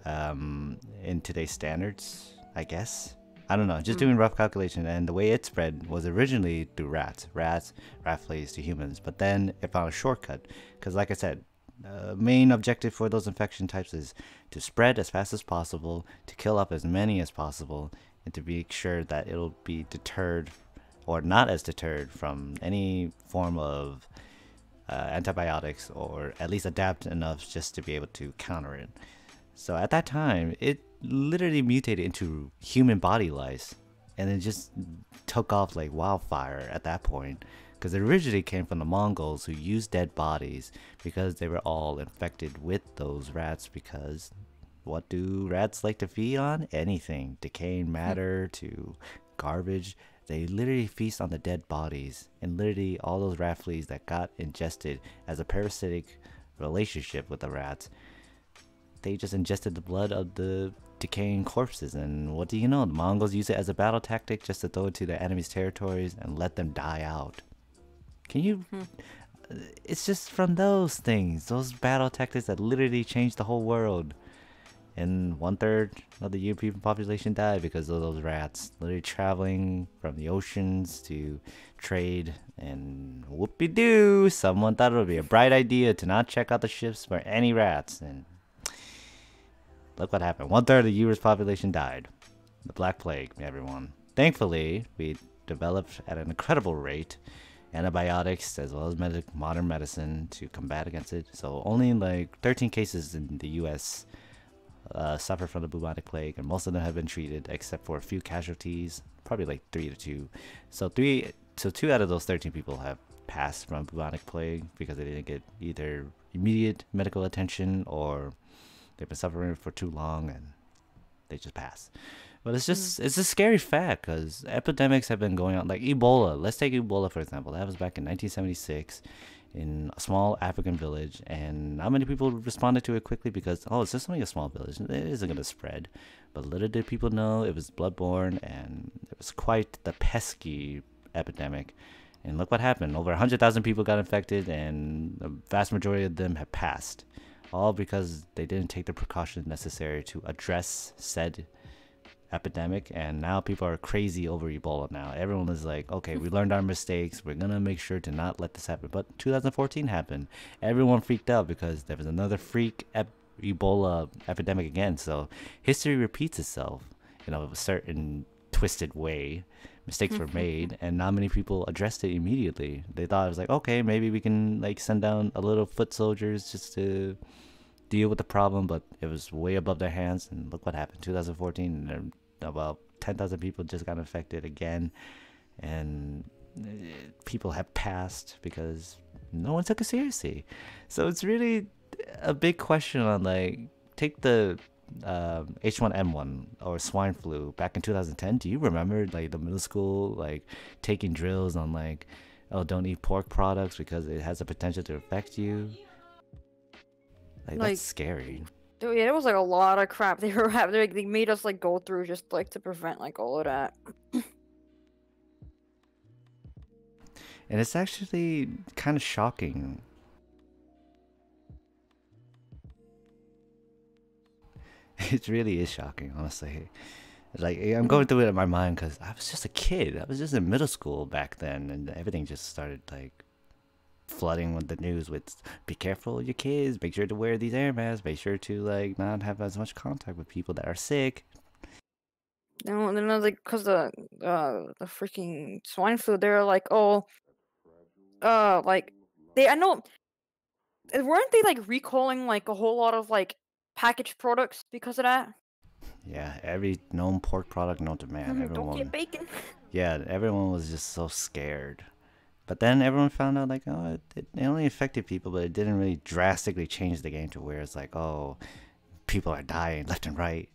Speaker 1: in today's standards, I guess. I don't know, just doing rough calculation. And the way it spread was originally through rat fleas to humans, but then it found a shortcut, because like I said, main objective for those infection types is to spread as fast as possible, to kill up as many as possible, and to make sure that it'll be deterred, or not as deterred, from any form of antibiotics, or at least adapt enough just to be able to counter it. So at that time, it literally mutated into human body lice, and it just took off like wildfire at that point, because it originally came from the Mongols, who used dead bodies because they were all infected with those rats. Because what do rats like to feed on? Anything, decaying matter to garbage. They literally feast on the dead bodies, and literally all those rat fleas that got ingested as a parasitic relationship with the rats, they just ingested the blood of the decaying corpses. And what do you know? The Mongols use it as a battle tactic, just to throw it to their enemies' territories and let them die out. Can you... It's just from those things, those battle tactics, that literally changed the whole world. And 1/3 of the European population died because of those rats, literally traveling from the oceans to trade. And whoopie-doo, someone thought it would be a bright idea to not check out the ships for any rats, and look what happened. 1/3 of the U.S. population died. The Black Plague, everyone. Thankfully, we developed at an incredible rate antibiotics as well as modern medicine to combat against it. So only like 13 cases in the U.S. Suffer from the bubonic plague, and most of them have been treated, except for a few casualties, probably like 3 to 2. So 2 out of those 13 people have passed from bubonic plague because they didn't get either immediate medical attention or they've been suffering for too long and they just pass. But it's just it's a scary fact because epidemics have been going on. Like Ebola, let's take Ebola for example. That was back in 1976 in a small African village, and not many people responded to it quickly because it's just only a small village. It isn't going to spread. But little did people know it was bloodborne, and it was quite the pesky epidemic. And look what happened. Over 100,000 people got infected, and the vast majority of them have passed. All because they didn't take the precautions necessary to address said epidemic. And now people are crazy over Ebola now. Everyone is like, okay, we learned our mistakes. We're going to make sure to not let this happen. But 2014 happened. Everyone freaked out because there was another freak Ebola epidemic again. So history repeats itself, a certain twisted way. Mistakes were made, and not many people addressed it immediately. They thought it was like, okay, maybe we can like send down a little foot soldiers just to deal with the problem, but it was way above their hands. And look what happened. 2014, and about 10,000 people just got infected again, and people have passed because no one took it seriously. So it's really a big question on like, take the H1N1 or swine flu back in 2010. Do you remember like the middle school like taking drills on like, oh, don't eat pork products because it has the potential to affect you? Like that's scary.
Speaker 2: Dude, yeah, it was like a lot of crap they were having. They made us like go through just like to prevent like all of that.
Speaker 1: And it's actually kind of shocking. It really is shocking, honestly. Like, I'm going through it in my mind because I was just a kid. I was just in middle school back then, and everything just started like flooding with the news with be careful with your kids, make sure to wear these air masks, make sure to like not have as much contact with people that are sick.
Speaker 2: No, then like because the freaking swine flu, they're like, oh, like I know, weren't they like recalling like a whole lot of like packaged products because of that?
Speaker 1: Yeah, every known pork product known to man. Everyone,
Speaker 2: don't get bacon.
Speaker 1: Yeah, everyone was just so scared. But then everyone found out like, oh, it only affected people, but it didn't really drastically change the game to where it's like, oh, people are dying left and right.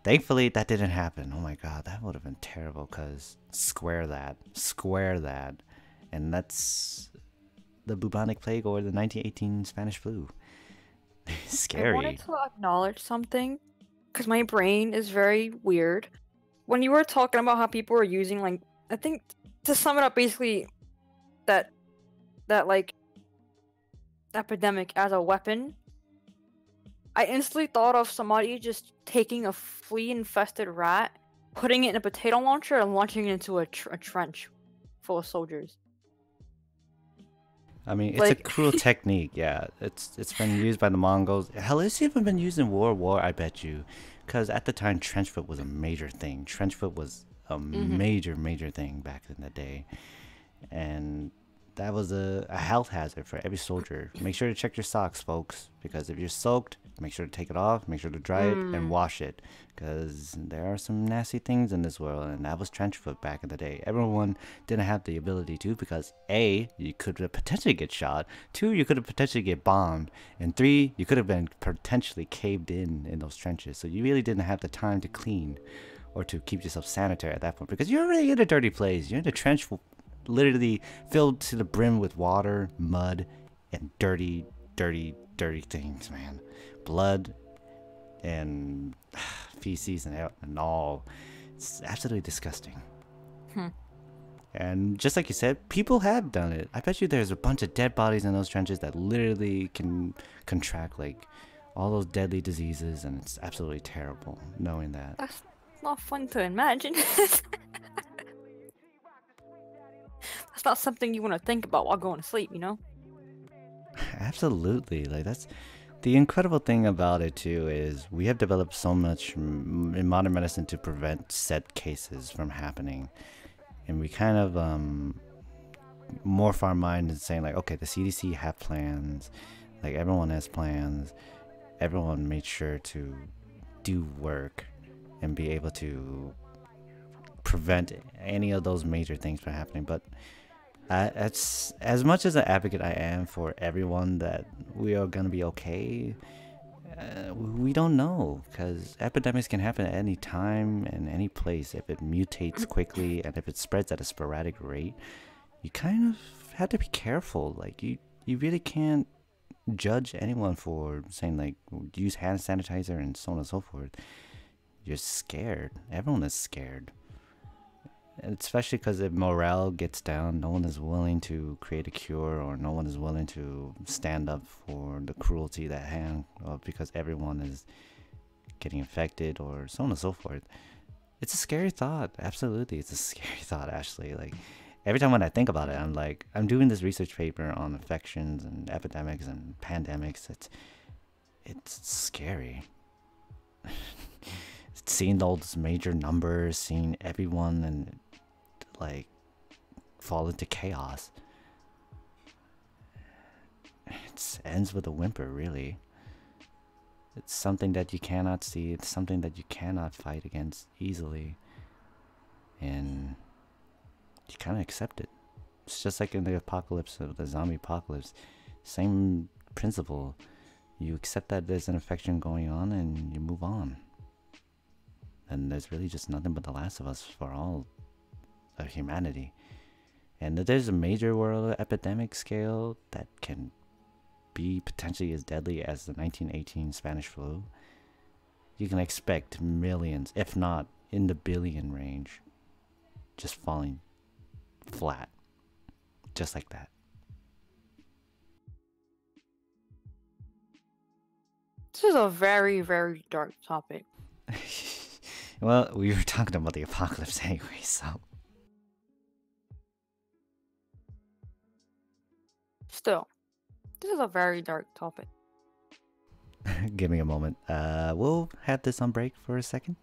Speaker 1: Thankfully, that didn't happen. Oh my god, that would have been terrible because square that. And that's the bubonic plague or the 1918 Spanish flu. Scary.
Speaker 2: I wanted to acknowledge something because my brain is very weird. When you were talking about how people were using like, I think to sum it up, basically that like epidemic as a weapon, I instantly thought of somebody just taking a flea-infested rat, putting it in a potato launcher, and launching it into a trench full of soldiers.
Speaker 1: I mean, it's like a cruel technique, yeah. It's been used by the Mongols. Hell, it's even been used in World War, I bet you. Because at the time, trench foot was a major thing. Trench foot was a major thing back in the day. And that was a health hazard for every soldier. Make sure to check your socks, folks. Because if you're soaked, make sure to take it off. Make sure to dry it and wash it. Because there are some nasty things in this world. And that was trench foot back in the day. Everyone didn't have the ability to. Because A, you could potentially get shot. 2, you could have potentially get bombed. And 3, you could have been potentially caved in those trenches. So you really didn't have the time to clean. Or to keep yourself sanitary at that point. Because you're already in a dirty place. You're in a trench literally filled to the brim with water, mud, and dirty things, man. Blood and feces and all. It's absolutely disgusting. And just like you said, people have done it. I bet you there's a bunch of dead bodies in those trenches that literally can contract like all those deadly diseases, and it's absolutely terrible knowing that.
Speaker 2: That's not fun to imagine. That's not something you want to think about while going to sleep, you know?
Speaker 1: Absolutely. Like that's the incredible thing about it too is we have developed so much in modern medicine to prevent said cases from happening. And we kind of morph our mind and saying like, okay, the CDC have plans, like everyone has plans, everyone made sure to do work and be able to prevent any of those major things from happening. But It's as much as an advocate I am for everyone that we are gonna be okay. We don't know because epidemics can happen at any time and any place if it mutates quickly and if it spreads at a sporadic rate. You kind of have to be careful. Like you really can't judge anyone for saying like use hand sanitizer and so on and so forth. You're scared. Everyone is scared. And especially because if morale gets down, no one is willing to create a cure, or no one is willing to stand up for the cruelty that hand, because everyone is getting infected, or so on and so forth. It's a scary thought. Absolutely, it's a scary thought. Actually, like every time when I think about it, I'm like, I'm doing this research paper on infections and epidemics and pandemics. It's scary. Seeing those major numbers, seeing everyone and like fall into chaos. It ends with a whimper, really. It's something that you cannot see. It's something that you cannot fight against easily, and you kind of accept it. It's just like in the apocalypse, the zombie apocalypse. Same principle. You accept that there's an infection going on, and you move on. And there's really just nothing but The Last of Us for all of humanity. And if there's a major world epidemic scale that can be potentially as deadly as the 1918 Spanish flu, you can expect millions, if not in the billion range, just falling flat. Just like that.
Speaker 2: This is a very, very dark topic.
Speaker 1: Well, we were talking about the apocalypse anyway, so.
Speaker 2: Still, this is a very dark topic.
Speaker 1: Give me a moment. We'll have this on break for a second.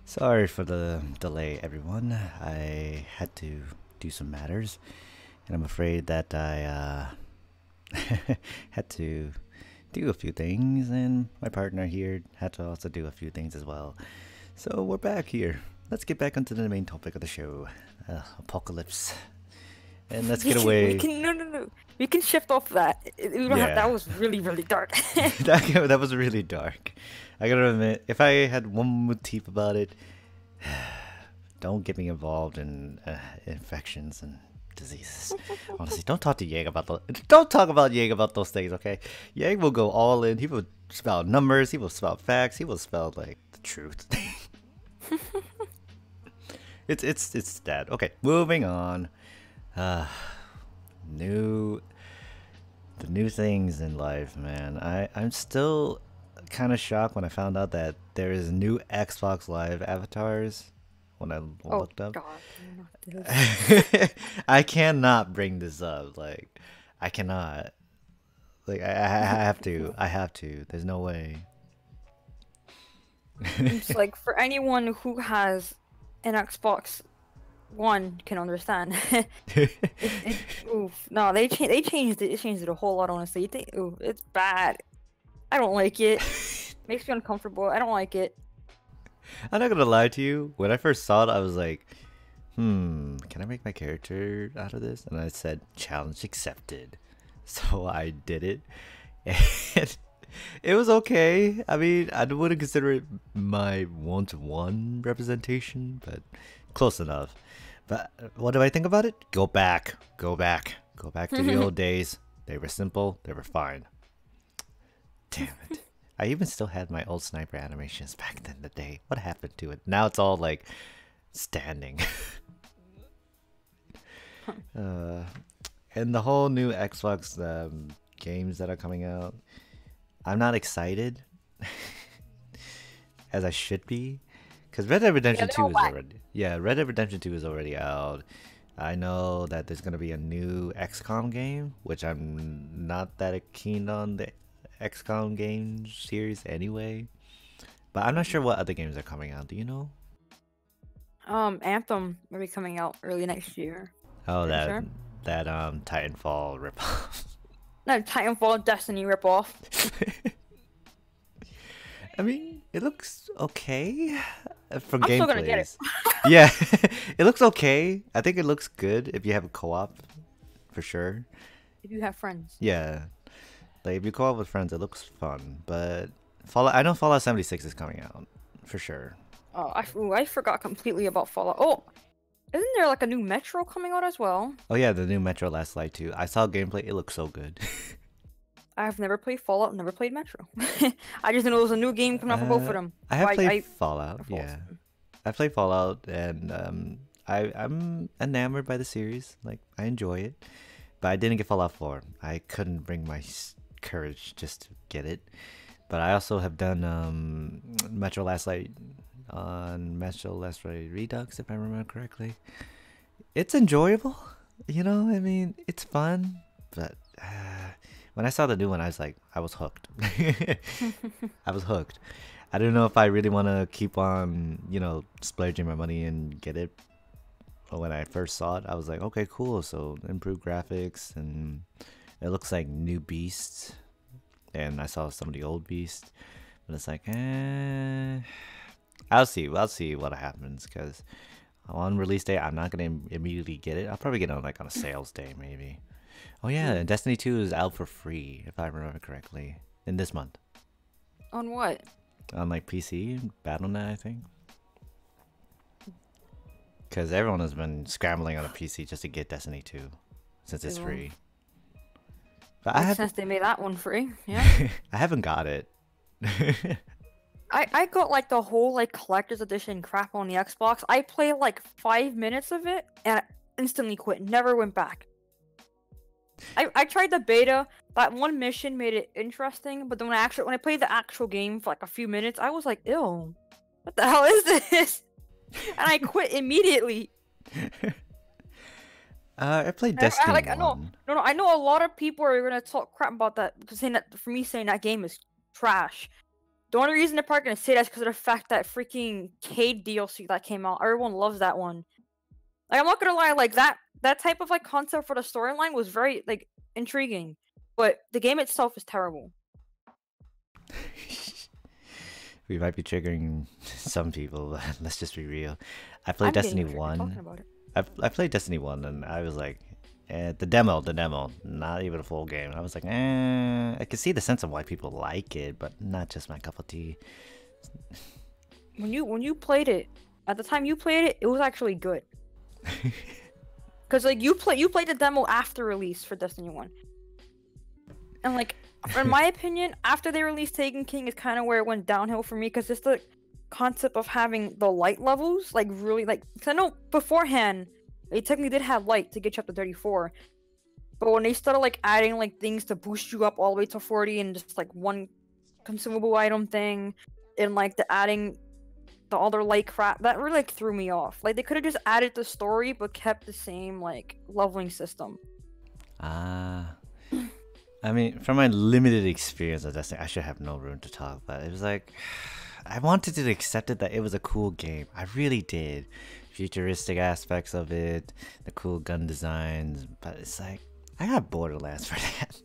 Speaker 1: Sorry for the delay, everyone. I had to do some matters, and I'm afraid that I had to do a few things, and my partner here had to also do a few things as well. So we're back here. Let's get back onto the main topic of the show, apocalypse, and let's get away.
Speaker 2: No. We can shift off that. We don't have, that was really dark.
Speaker 1: that was really dark. I gotta admit, if I had one motif about it, don't get me involved in infections and diseases. Honestly, don't talk to Yeng about don't talk about Yeng about those things, okay? Yeng will go all in. He will spell numbers. He will spell facts. He will spell like the truth. it's that. Okay, moving on. The new things in life, man. I'm still kind of shocked when I found out that there is new Xbox Live avatars. When I looked up,
Speaker 2: God, not this.
Speaker 1: I cannot bring this up. Like, I cannot. Like, I have to. I have to. There's no way.
Speaker 2: It's like for anyone who has an Xbox One can understand. Oof. No, they changed it. It changed it a whole lot, honestly. Ooh, it's bad. I don't like it. Makes me uncomfortable. I don't like it.
Speaker 1: I'm not gonna lie to you. When I first saw it, I was like, can I make my character out of this? And I said, challenge accepted. So I did it. And it was okay. I mean, I wouldn't consider it my one-to-one representation, but close enough. But what do I think about it? Go back to the old days. They were simple. They were fine. Damn it. I even still had my old sniper animations back then the day. What happened to it? Now it's all like standing. And the whole new Xbox games that are coming out, I'm not excited as I should be, because Red Dead Redemption 2 is already Red Dead Redemption 2 is already out. I know that there's gonna be a new XCOM game, which I'm not that keen on the XCOM game series anyway, but I'm not sure what other games are coming out. Do you know?
Speaker 2: Anthem will be coming out early next year.
Speaker 1: Oh, that Titanfall ripoff.
Speaker 2: No, Titanfall Destiny ripoff.
Speaker 1: I mean, it looks okay from
Speaker 2: I'm still gonna get it.
Speaker 1: Yeah, it looks okay. I think it looks good if you have a co-op, for sure.
Speaker 2: If you have friends.
Speaker 1: Yeah. Like, if you co-op with friends, it looks fun, but I know Fallout 76 is coming out, for sure.
Speaker 2: Oh, I forgot completely about Fallout. Oh, isn't there like a new Metro coming out as well?
Speaker 1: Oh yeah, the new Metro Last Light 2. I saw gameplay, it looks so good.
Speaker 2: I've never played Fallout, never played Metro. I just know there was a new game coming out for both of them.
Speaker 1: I have played Fallout, yeah. I played Fallout, and I'm enamored by the series. Like, I enjoy it. But I didn't get Fallout 4. I couldn't bring my courage just to get it. But I also have done Metro Last Light on Metro Last Light Redux, if I remember correctly. It's enjoyable, you know. I mean, it's fun, but when I saw the new one, I was like, I was hooked. I was hooked. I don't know if I really want to keep on, you know, splurging my money and get it. But when I first saw it, I was like, okay, cool. So improved graphics, and it looks like new beasts. And I saw some of the old beasts, but it's like, I'll see what happens, because on release day, I'm not gonna immediately get it. I'll probably get it on like on a sales day, maybe. Oh yeah, and Destiny 2 is out for free, if I remember correctly, in this month.
Speaker 2: On what?
Speaker 1: On like PC, Battle.net, I think. Because everyone has been scrambling on a PC just to get Destiny 2, since it's free. But
Speaker 2: since they made that one free, yeah.
Speaker 1: I haven't got it.
Speaker 2: I got like the whole like collector's edition crap on the Xbox. I played like 5 minutes of it and I instantly quit. Never went back. I tried the beta. That one mission made it interesting, but then when I played the actual game for like a few minutes, I was like, ew, what the hell is this? And I quit immediately.
Speaker 1: I played Destiny 1.
Speaker 2: I know a lot of people are gonna talk crap about that, saying that for me saying that game is trash. The only reason they're probably gonna say that is because of the fact that freaking Cade DLC that came out, everyone loves that one. Like, I'm not gonna lie, like that type of like concept for the storyline was very like intriguing, but the game itself is terrible.
Speaker 1: We might be triggering some people, but let's just be real. I played
Speaker 2: I'm
Speaker 1: Destiny
Speaker 2: getting triggered talking
Speaker 1: 1.
Speaker 2: about it.
Speaker 1: I played Destiny 1 and I was like, the demo, not even a full game. I was like, I can see the sense of why people like it, but not just my cup of tea.
Speaker 2: When you played it, at the time you played it, it was actually good. Cause like you played the demo after release for Destiny 1. And like, in my opinion, after they released Taken King is kind of where it went downhill for me, because it's the concept of having the light levels, like really like, cause I know beforehand they technically did have light to get you up to 34, but when they started like adding like things to boost you up all the way to 40 and just like one consumable item thing, and like the adding the other light crap, that really like threw me off. Like they could have just added the story but kept the same like leveling system.
Speaker 1: I mean, from my limited experience of Destiny, I should have no room to talk, but it was like, I wanted to accept it that it was a cool game. I really did. Futuristic aspects of it, the cool gun designs, but it's like, I got Borderlands for that.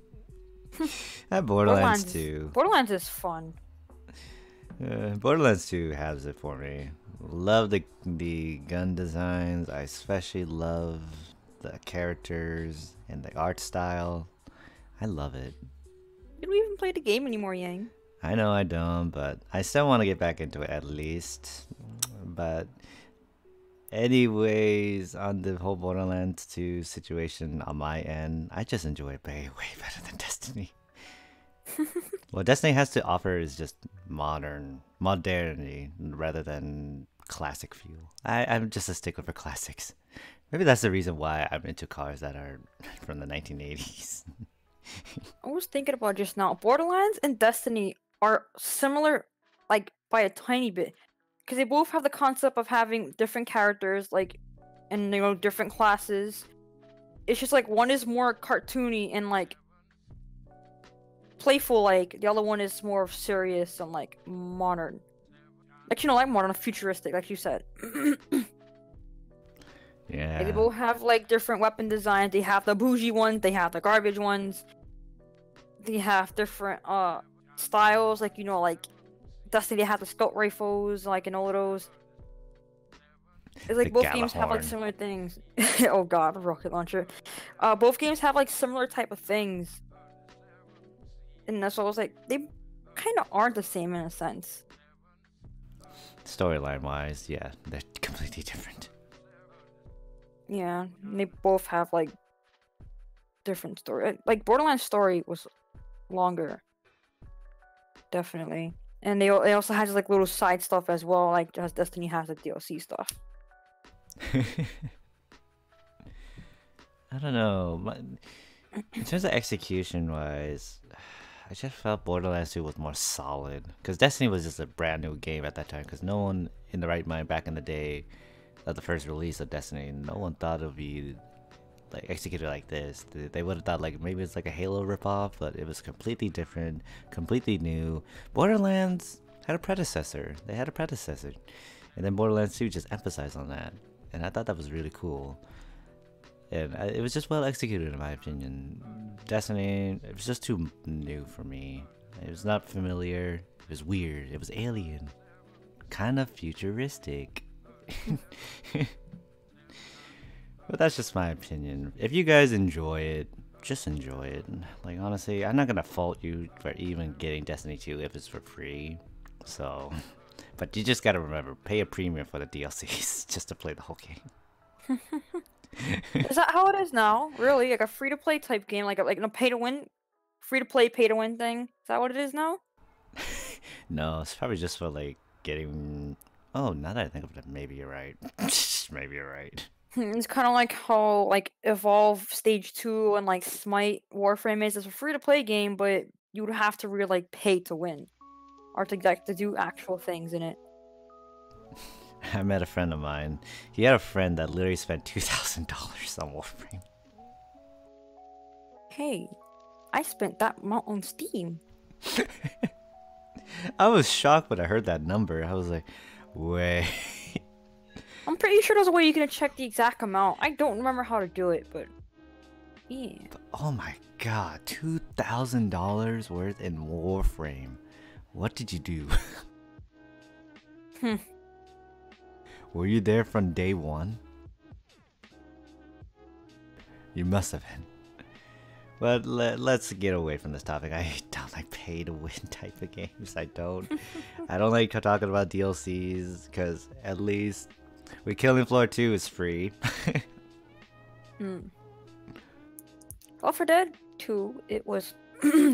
Speaker 1: I have Borderlands 2.
Speaker 2: Borderlands is fun.
Speaker 1: Borderlands 2 has it for me. Love the gun designs. I especially love the characters and the art style. I love it.
Speaker 2: You don't even play the game anymore, Yang.
Speaker 1: I know I don't, but I still want to get back into it at least. But anyways, on the whole Borderlands 2 situation on my end, I just enjoy it way better than Destiny. What Destiny has to offer is just modernity rather than classic feel. I'm just a stickler for classics. Maybe that's the reason why I'm into cars that are from the 1980s.
Speaker 2: I was thinking about just now. Borderlands and Destiny are similar, like by a tiny bit, because they both have the concept of having different characters, like, and you know, different classes. It's just like one is more cartoony and like playful, like the other one is more serious and like modern. Like, you know, like modern, futuristic, like you said.
Speaker 1: Yeah.
Speaker 2: Like, they both have like different weapon designs. They have the bougie ones, they have the garbage ones. They have different styles, like, you know, like Destiny, they have the scout rifles, like, and all of those. It's like both games have like similar things. Oh god, rocket launcher. Both games have like similar type of things. And that's why I was like, they kind of aren't the same in a sense.
Speaker 1: Storyline wise, yeah, they're completely different.
Speaker 2: Yeah, they both have like different story. Like Borderlands story was longer, definitely, and they also had like little side stuff as well, like as Destiny has the DLC stuff.
Speaker 1: I don't know. In terms of execution wise, I just felt Borderlands 2 was more solid, because Destiny was just a brand new game at that time, because no one in the right mind back in the day at the first release of Destiny, no one thought it would be like executed like this. They would have thought like maybe it's like a Halo ripoff, but it was completely different, completely new. Borderlands had a predecessor. They had a predecessor, and then Borderlands 2 just emphasized on that, and I thought that was really cool. And it was just well executed in my opinion. Destiny, it was just too new for me. It was not familiar. It was weird. It was alien, kind of futuristic. But that's just my opinion. If you guys enjoy it, just enjoy it. Like, honestly, I'm not gonna fault you for even getting Destiny 2 if it's for free. So, but you just gotta remember, pay a premium for the DLCs just to play the whole game.
Speaker 2: Is that how it is now? Really? Like a free-to-play type game, like no pay-to-win, free-to-play, pay-to-win thing? Is that what it is now?
Speaker 1: No, it's probably just for like getting. Oh, now that I think of it, maybe you're right. Maybe you're right.
Speaker 2: It's kind of like how like Evolve Stage 2 and like Smite Warframe is. It's a free-to-play game, but you would have to really like pay to win, or to like to do actual things in it.
Speaker 1: I met a friend of mine. He had a friend that literally spent $2,000 on Warframe.
Speaker 2: Hey, I spent that amount on Steam.
Speaker 1: I was shocked when I heard that number. I was like, wait.
Speaker 2: I'm pretty sure there's a way you can check the exact amount. I don't remember how to do it, but yeah.
Speaker 1: Oh my god, $2,000 worth in Warframe. What did you do? Were you there from day one? You must have been. But let's get away from this topic. I don't like pay to win type of games. I don't like talking about DLCs because at least with Killing Floor 2 is free.
Speaker 2: Well, for Dead 2, it was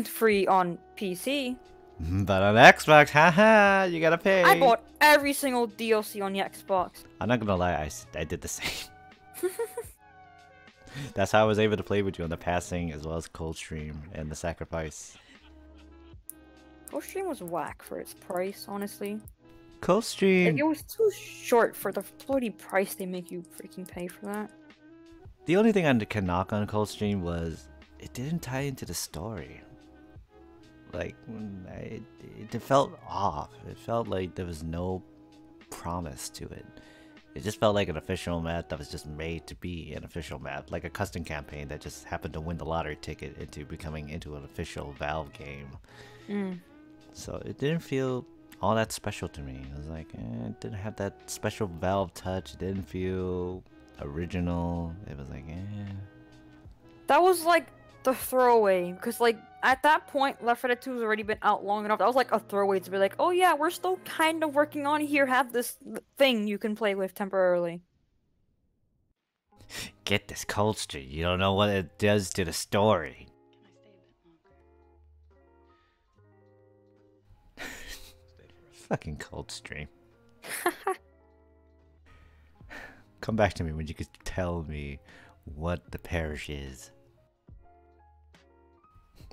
Speaker 2: free on PC.
Speaker 1: But on Xbox, haha, you gotta pay.
Speaker 2: I bought every single DLC on the Xbox.
Speaker 1: I'm not gonna lie, I did the same. That's how I was able to play with you on the passing as well as Coldstream and the Sacrifice.
Speaker 2: Coldstream was whack for its price, honestly.
Speaker 1: Coldstream.
Speaker 2: Like, it was too short for the bloody price they make you freaking pay for that.
Speaker 1: The only thing I can knock on Coldstream was it didn't tie into the story. Like, it felt off. It felt like there was no promise to it. It just felt like an official map that was just made to be an official map, like a custom campaign that just happened to win the lottery ticket into becoming into an official Valve game. So it didn't feel all that special to me. It was like, it didn't have that special Valve touch. It didn't feel original. It was like,
Speaker 2: That was like the throwaway, because like at that point Left 4 Dead 2 has already been out long enough. That was like a throwaway to be like, oh yeah, we're still kind of working on here, have this thing you can play with temporarily.
Speaker 1: Get this Coldstream. You don't know what it does to the story. Fucking Coldstream. Come back to me when you could tell me what the parish is.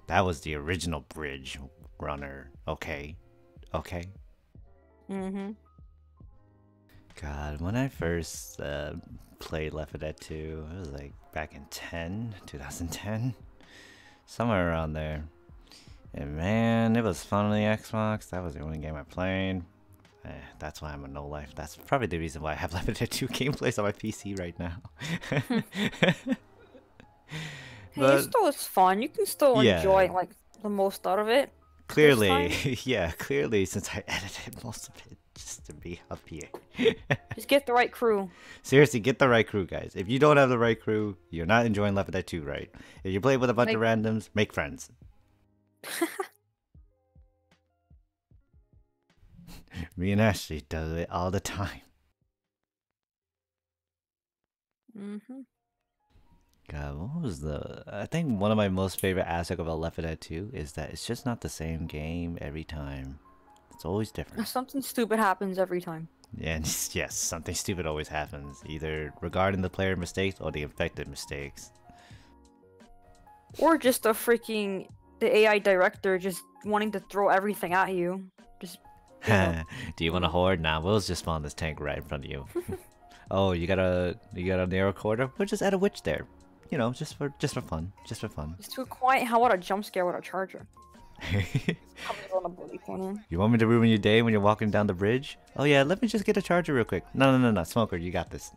Speaker 1: That was the original bridge runner. Okay. Okay. God, when I first played Left 4 Dead 2, it was like back in 2010. Somewhere around there. And man, it was fun on the Xbox. That was the only game I played. That's why I'm a no-life. That's probably the reason why I have Left 4 Dead 2 gameplays on my PC right now.
Speaker 2: Hey, it still is fun. You can still enjoy like the most out of it.
Speaker 1: Clearly, yeah, clearly since I edited most of it just to be up here.
Speaker 2: Just get the right crew.
Speaker 1: Seriously, get the right crew, guys. If you don't have the right crew, you're not enjoying Left 4 Dead 2, right? If you play with a bunch of randoms, make friends. Me and Ashley do it all the time. God, what was I think one of my most favorite aspects about Left 4 Dead 2 is that it's just not the same game every time. It's always different.
Speaker 2: Something stupid happens every time.
Speaker 1: Yeah, and yes, something stupid always happens, either regarding the player mistakes or the infected mistakes.
Speaker 2: Or just the AI director just wanting to throw everything at you. Just.
Speaker 1: Do you want a horde? Nah, we'll just spawn this tank right in front of you. Oh, you got a narrow corridor? We'll just add a witch there. You know, just for fun. Just for fun.
Speaker 2: It's too quiet. How about a jump scare with a charger?
Speaker 1: You want me to ruin your day when you're walking down the bridge? Oh yeah, let me just get a charger real quick. No, Smoker, you got this.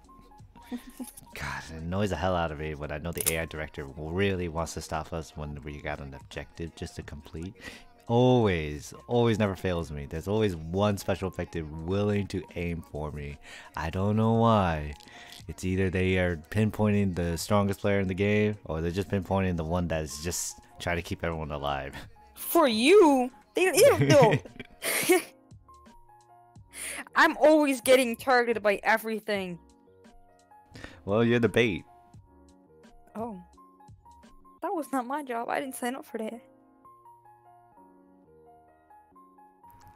Speaker 1: God, it annoys the hell out of me when I know the AI director really wants to stop us when we got an objective just to complete. Always never fails me. There's always one special objective willing to aim for me. I don't know why. It's either they are pinpointing the strongest player in the game, or they're just pinpointing the one that's just trying to keep everyone alive.
Speaker 2: For you? They don't know. I'm always getting targeted by everything.
Speaker 1: Well, you're the bait.
Speaker 2: Oh. That was not my job. I didn't sign up for that.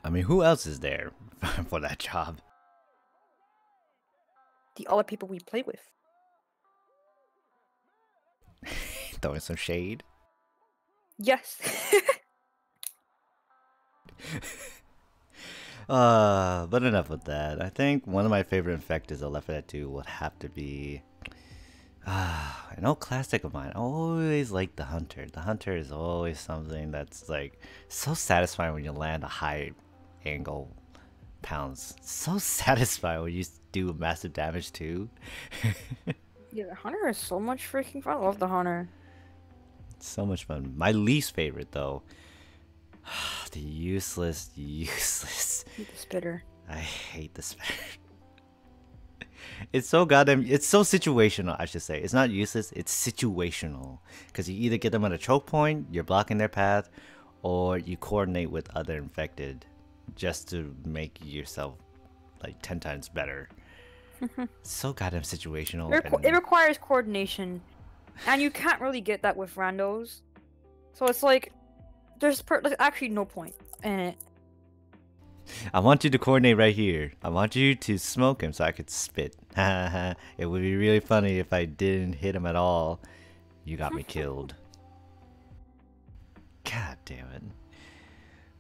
Speaker 1: I mean, who else is there for that job?
Speaker 2: The other people we play with.
Speaker 1: Throwing some shade?
Speaker 2: Yes.
Speaker 1: But enough with that. I think one of my favorite infectors of Left 4 Dead 2 would have to be an old classic of mine. I always like the Hunter. The Hunter is always something that's like so satisfying when you land a high angle pounds. So satisfying when you do massive damage too.
Speaker 2: Yeah, the hunter is so much freaking fun. I love the hunter.
Speaker 1: So much fun. My least favorite though. The useless.
Speaker 2: The spitter.
Speaker 1: I hate the spitter. It's so goddamn. It's so situational, I should say. It's not useless, it's situational. Because you either get them at a choke point, you're blocking their path, or you coordinate with other infected just to make yourself like 10 times better. So goddamn situational.
Speaker 2: It requires coordination, and you can't really get that with randos. So it's like, there's actually no point in it.
Speaker 1: I want you to coordinate right here. I want you to smoke him so I could spit. It would be really funny if I didn't hit him at all. You got me killed. God damn it.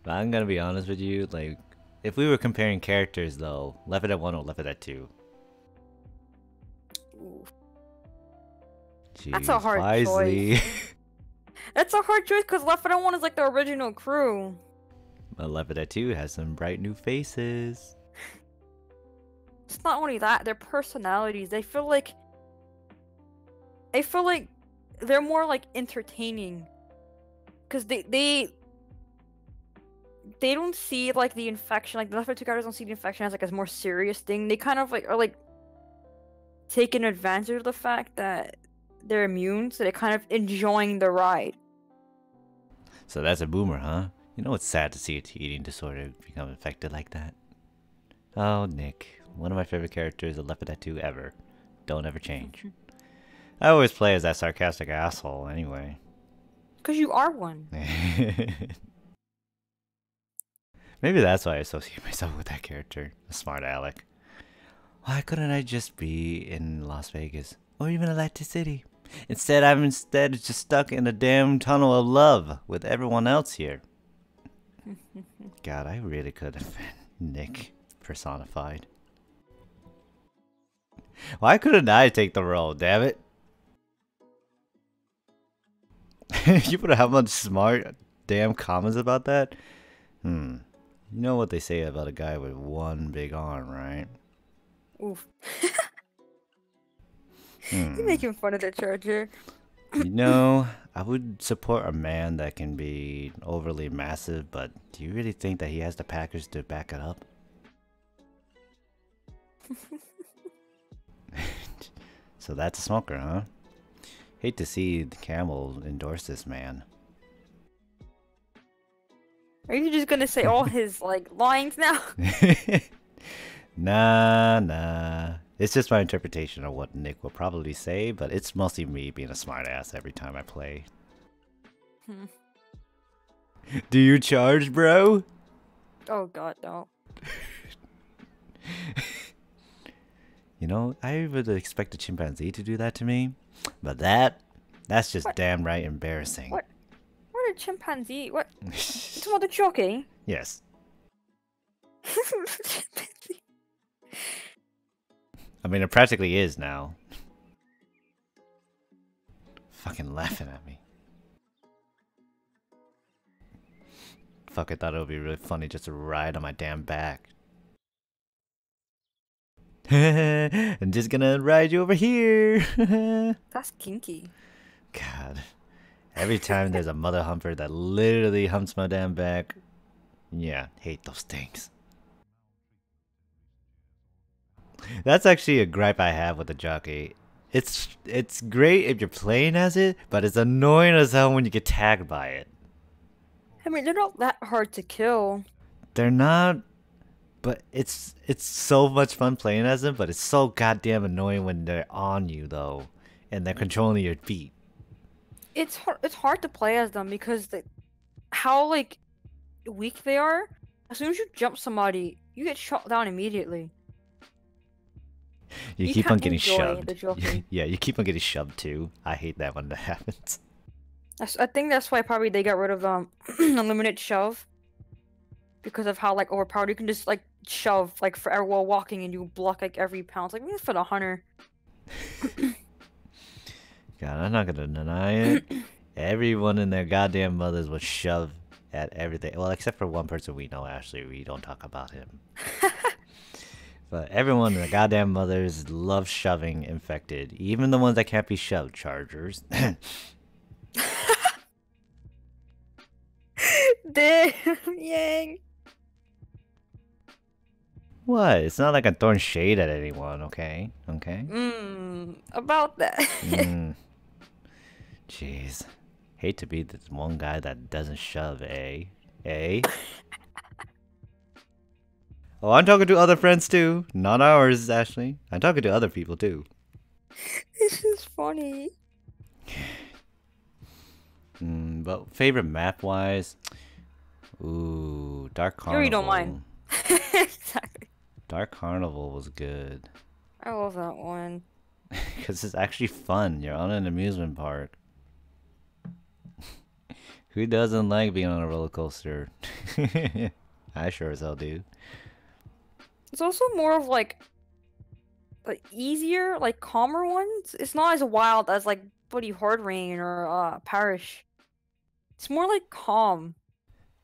Speaker 1: But I'm gonna be honest with you, like, if we were comparing characters though, Left 4 Dead 1 or Left 4 Dead 2?
Speaker 2: Ooh.
Speaker 1: Jeez,
Speaker 2: That's a hard choice. That's a hard choice because Left 4 Dead 1 is like the original crew.
Speaker 1: But Left 4 Dead 2 has some bright new faces.
Speaker 2: It's not only that, their personalities. I feel like they're more like entertaining. Cause they don't see like the infection, like the Left 4 Dead 2 characters don't see the infection as like a more serious thing. They kind of like are like taking advantage of the fact that they're immune, so they're kind of enjoying the ride.
Speaker 1: So that's a boomer, huh? You know it's sad to see a eating disorder become infected like that. Oh, Nick. One of my favorite characters of Left 4 Dead 2 ever. Don't ever change. I always play as that sarcastic asshole anyway.
Speaker 2: Because you are one.
Speaker 1: Maybe that's why I associate myself with that character. A smart aleck. Why couldn't I just be in Las Vegas? Or even Atlantic City? Instead, I'm just stuck in a damn tunnel of love with everyone else here. God, I really could have been Nick personified. Why couldn't I take the role, damn it? You would have much smart damn comments about that? You know what they say about a guy with one big arm, right?
Speaker 2: Oof. You're making fun of the charger.
Speaker 1: You know, I would support a man that can be overly massive, but do you really think that he has the package to back it up? So that's a smoker, huh? Hate to see the Camel endorse this man.
Speaker 2: Are you just gonna say all his like lines now?
Speaker 1: Nah. It's just my interpretation of what Nick will probably say, but it's mostly me being a smartass every time I play. Do you charge, bro?
Speaker 2: Oh god, no.
Speaker 1: You know, I would expect a chimpanzee to do that to me, but that's just damn right embarrassing.
Speaker 2: What a chimpanzee? What? It's about the jockey?
Speaker 1: Yes. I mean, it practically is now. Fucking laughing at me. Fuck, I thought it would be really funny just to ride on my damn back. I'm just gonna ride you over here.
Speaker 2: That's kinky.
Speaker 1: God. Every time there's a mother humper that literally humps my damn back. Yeah, hate those things. That's actually a gripe I have with the jockey. It's great if you're playing as it, but it's annoying as hell when you get tagged by it.
Speaker 2: I mean, they're not that hard to kill.
Speaker 1: They're not, but it's so much fun playing as them, but it's so goddamn annoying when they're on you though, and they're controlling your feet.
Speaker 2: It's hard to play as them because how like weak they are. As soon as you jump somebody, you get shot down immediately.
Speaker 1: You keep on getting shoved. Yeah, you keep on getting shoved too. I hate that when that happens.
Speaker 2: I think that's why probably they got rid of unlimited shove. Because of how like overpowered you can just like shove like forever while walking and you block like every pound. Like for the hunter. God, I'm not gonna deny it. Everyone and their goddamn mothers was shove
Speaker 1: at everything. Well, except for one person we know, Ashley. We don't talk about him. But everyone and the goddamn mothers love shoving infected. Even the ones that can't be shoved. Chargers.
Speaker 2: Damn, Yang.
Speaker 1: What? It's not like I'm throwing shade at anyone, okay? Okay?
Speaker 2: About that.
Speaker 1: Jeez. Hate to be this one guy that doesn't shove, eh? Eh? Oh, I'm talking to other friends too. Not ours, Ashley. I'm talking to other people too.
Speaker 2: This is funny.
Speaker 1: But favorite map-wise? Ooh, Dark Carnival.
Speaker 2: You don't mind. Exactly.
Speaker 1: Dark Carnival was good.
Speaker 2: I love that one.
Speaker 1: Because it's actually fun. You're on an amusement park. Who doesn't like being on a roller coaster? I sure as hell do.
Speaker 2: It's also more of like easier, like calmer ones. It's not as wild as like Bloody Hard Rain or Parish. It's more like calm.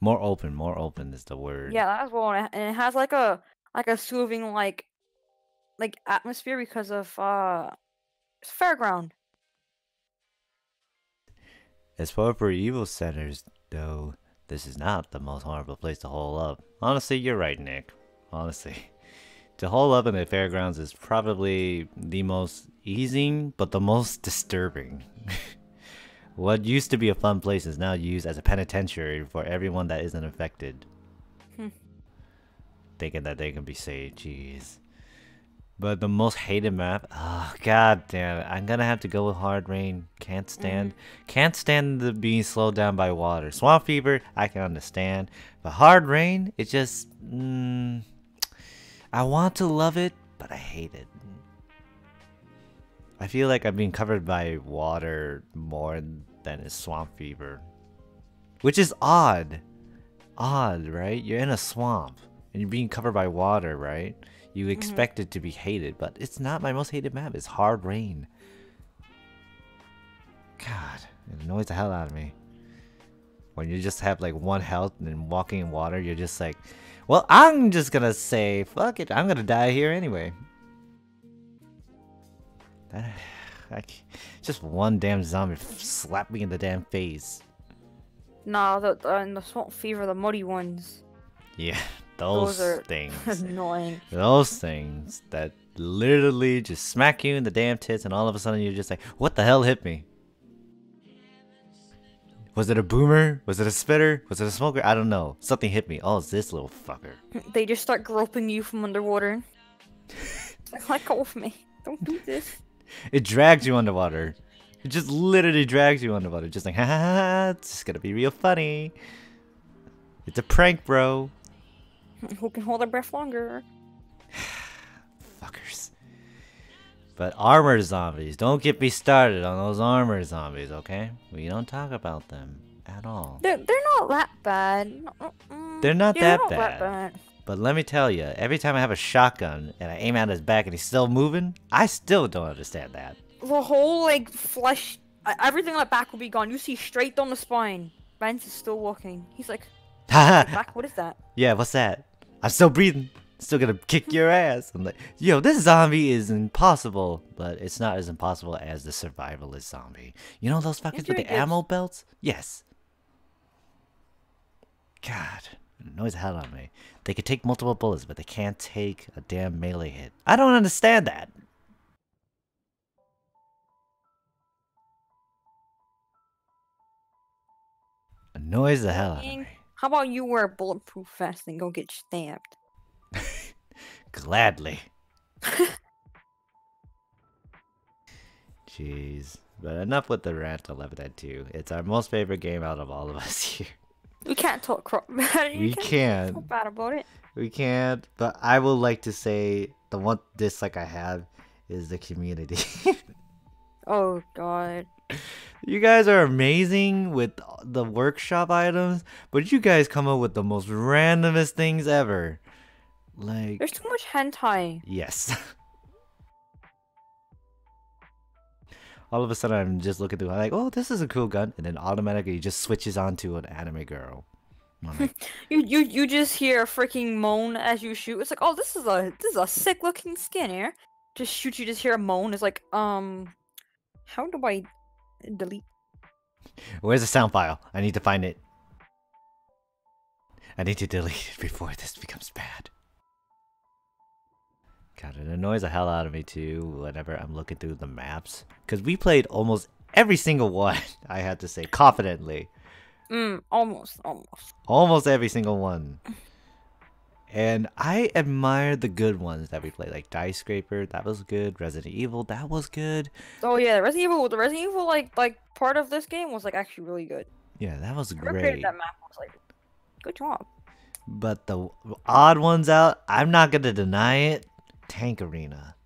Speaker 1: More open is the word.
Speaker 2: Yeah, that's one. And it has like a soothing like atmosphere because of it's fairground.
Speaker 1: As far for evil centers, though, this is not the most horrible place to hole up. Honestly, you're right, Nick. Honestly. To hole up in the fairgrounds is probably the most easing, but the most disturbing. What used to be a fun place is now used as a penitentiary for everyone that isn't affected. Thinking that they can be saved, jeez. But the most hated map, oh god damn it, I'm gonna have to go with Hard Rain. Can't stand the being slowed down by water. Swamp Fever, I can understand, but Hard Rain, it just, I want to love it, but I hate it. I feel like I'm being covered by water more than is Swamp Fever, which is odd. Odd, right? You're in a swamp and you're being covered by water, right? You expect it to be hated, but it's not. My most hated map is Hard Rain. God, it annoys the hell out of me. When you just have like 1 health and then walking in water, you're just like, well, I'm just gonna say, fuck it, I'm gonna die here anyway. Just one damn zombie slapped me in the damn face.
Speaker 2: Nah, the Swamp Fever, the muddy ones.
Speaker 1: Yeah. Those
Speaker 2: are
Speaker 1: things.
Speaker 2: Annoying.
Speaker 1: Those things that literally just smack you in the damn tits and all of a sudden you're just like, what the hell hit me? Was it a boomer? Was it a spitter? Was it a smoker? I don't know. Something hit me. Oh, it's this little fucker.
Speaker 2: They just start groping you from underwater. Let go of me. Don't do this.
Speaker 1: It drags you underwater. It just literally drags you underwater. Just like, ha ha ha, it's just gonna be real funny. It's a prank, bro.
Speaker 2: Who can hold their breath longer?
Speaker 1: Fuckers. But armor zombies, don't get me started on those armor zombies, okay? We don't talk about them at all.
Speaker 2: They're not that bad.
Speaker 1: They're not
Speaker 2: Yeah,
Speaker 1: that bad. But let me tell you, every time I have a shotgun and I aim at his back and he's still moving, I still don't understand that.
Speaker 2: The whole like flesh, everything on the back will be gone. You see straight down the spine. Vance is still walking. He's like, back. What is that?
Speaker 1: Yeah, what's that? I'm still breathing. Still gonna kick your ass. I'm like, yo, this zombie is impossible. But it's not as impossible as the survivalist zombie. You know those fuckers with the ammo belts? Yes. God, it annoys the hell out of me. They can take multiple bullets, but they can't take a damn melee hit. I don't understand that. Annoys the hell out of me.
Speaker 2: How about you wear a bulletproof vest and go get stabbed?
Speaker 1: Gladly. Jeez. But enough with the rant on Left 4 Dead 2. It's our most favorite game out of all of us here.
Speaker 2: We can't talk crap about it.
Speaker 1: We can't.
Speaker 2: Talk bad about it.
Speaker 1: We can't. But I would like to say the one dislike I have is the community.
Speaker 2: Oh god.
Speaker 1: You guys are amazing with the workshop items, but you guys come up with the most randomest things ever. Like,
Speaker 2: there's too much hentai.
Speaker 1: Yes. All of a sudden, I'm just looking through, I'm like, oh, this is a cool gun, and then automatically it just switches onto an anime girl. I'm
Speaker 2: You just hear a freaking moan as you shoot. It's like, oh, this is a sick looking skin here. Just shoot, you just hear a moan. It's like, how do I delete?
Speaker 1: where's the sound file? I need to find it. I need to delete it before this becomes bad. God, it annoys the hell out of me too whenever I'm looking through the maps. Because we played almost every single one, I have to say, confidently.
Speaker 2: Almost.
Speaker 1: Almost every single one. And I admire the good ones that we played, like Dice Scraper, that was good. Resident Evil, that was good.
Speaker 2: Oh yeah, the Resident Evil like part of this game was like actually really good.
Speaker 1: Yeah, that was
Speaker 2: Whoever created
Speaker 1: great.
Speaker 2: that map was like, good job.
Speaker 1: But the odd ones out, I'm not gonna deny it. Tank Arena.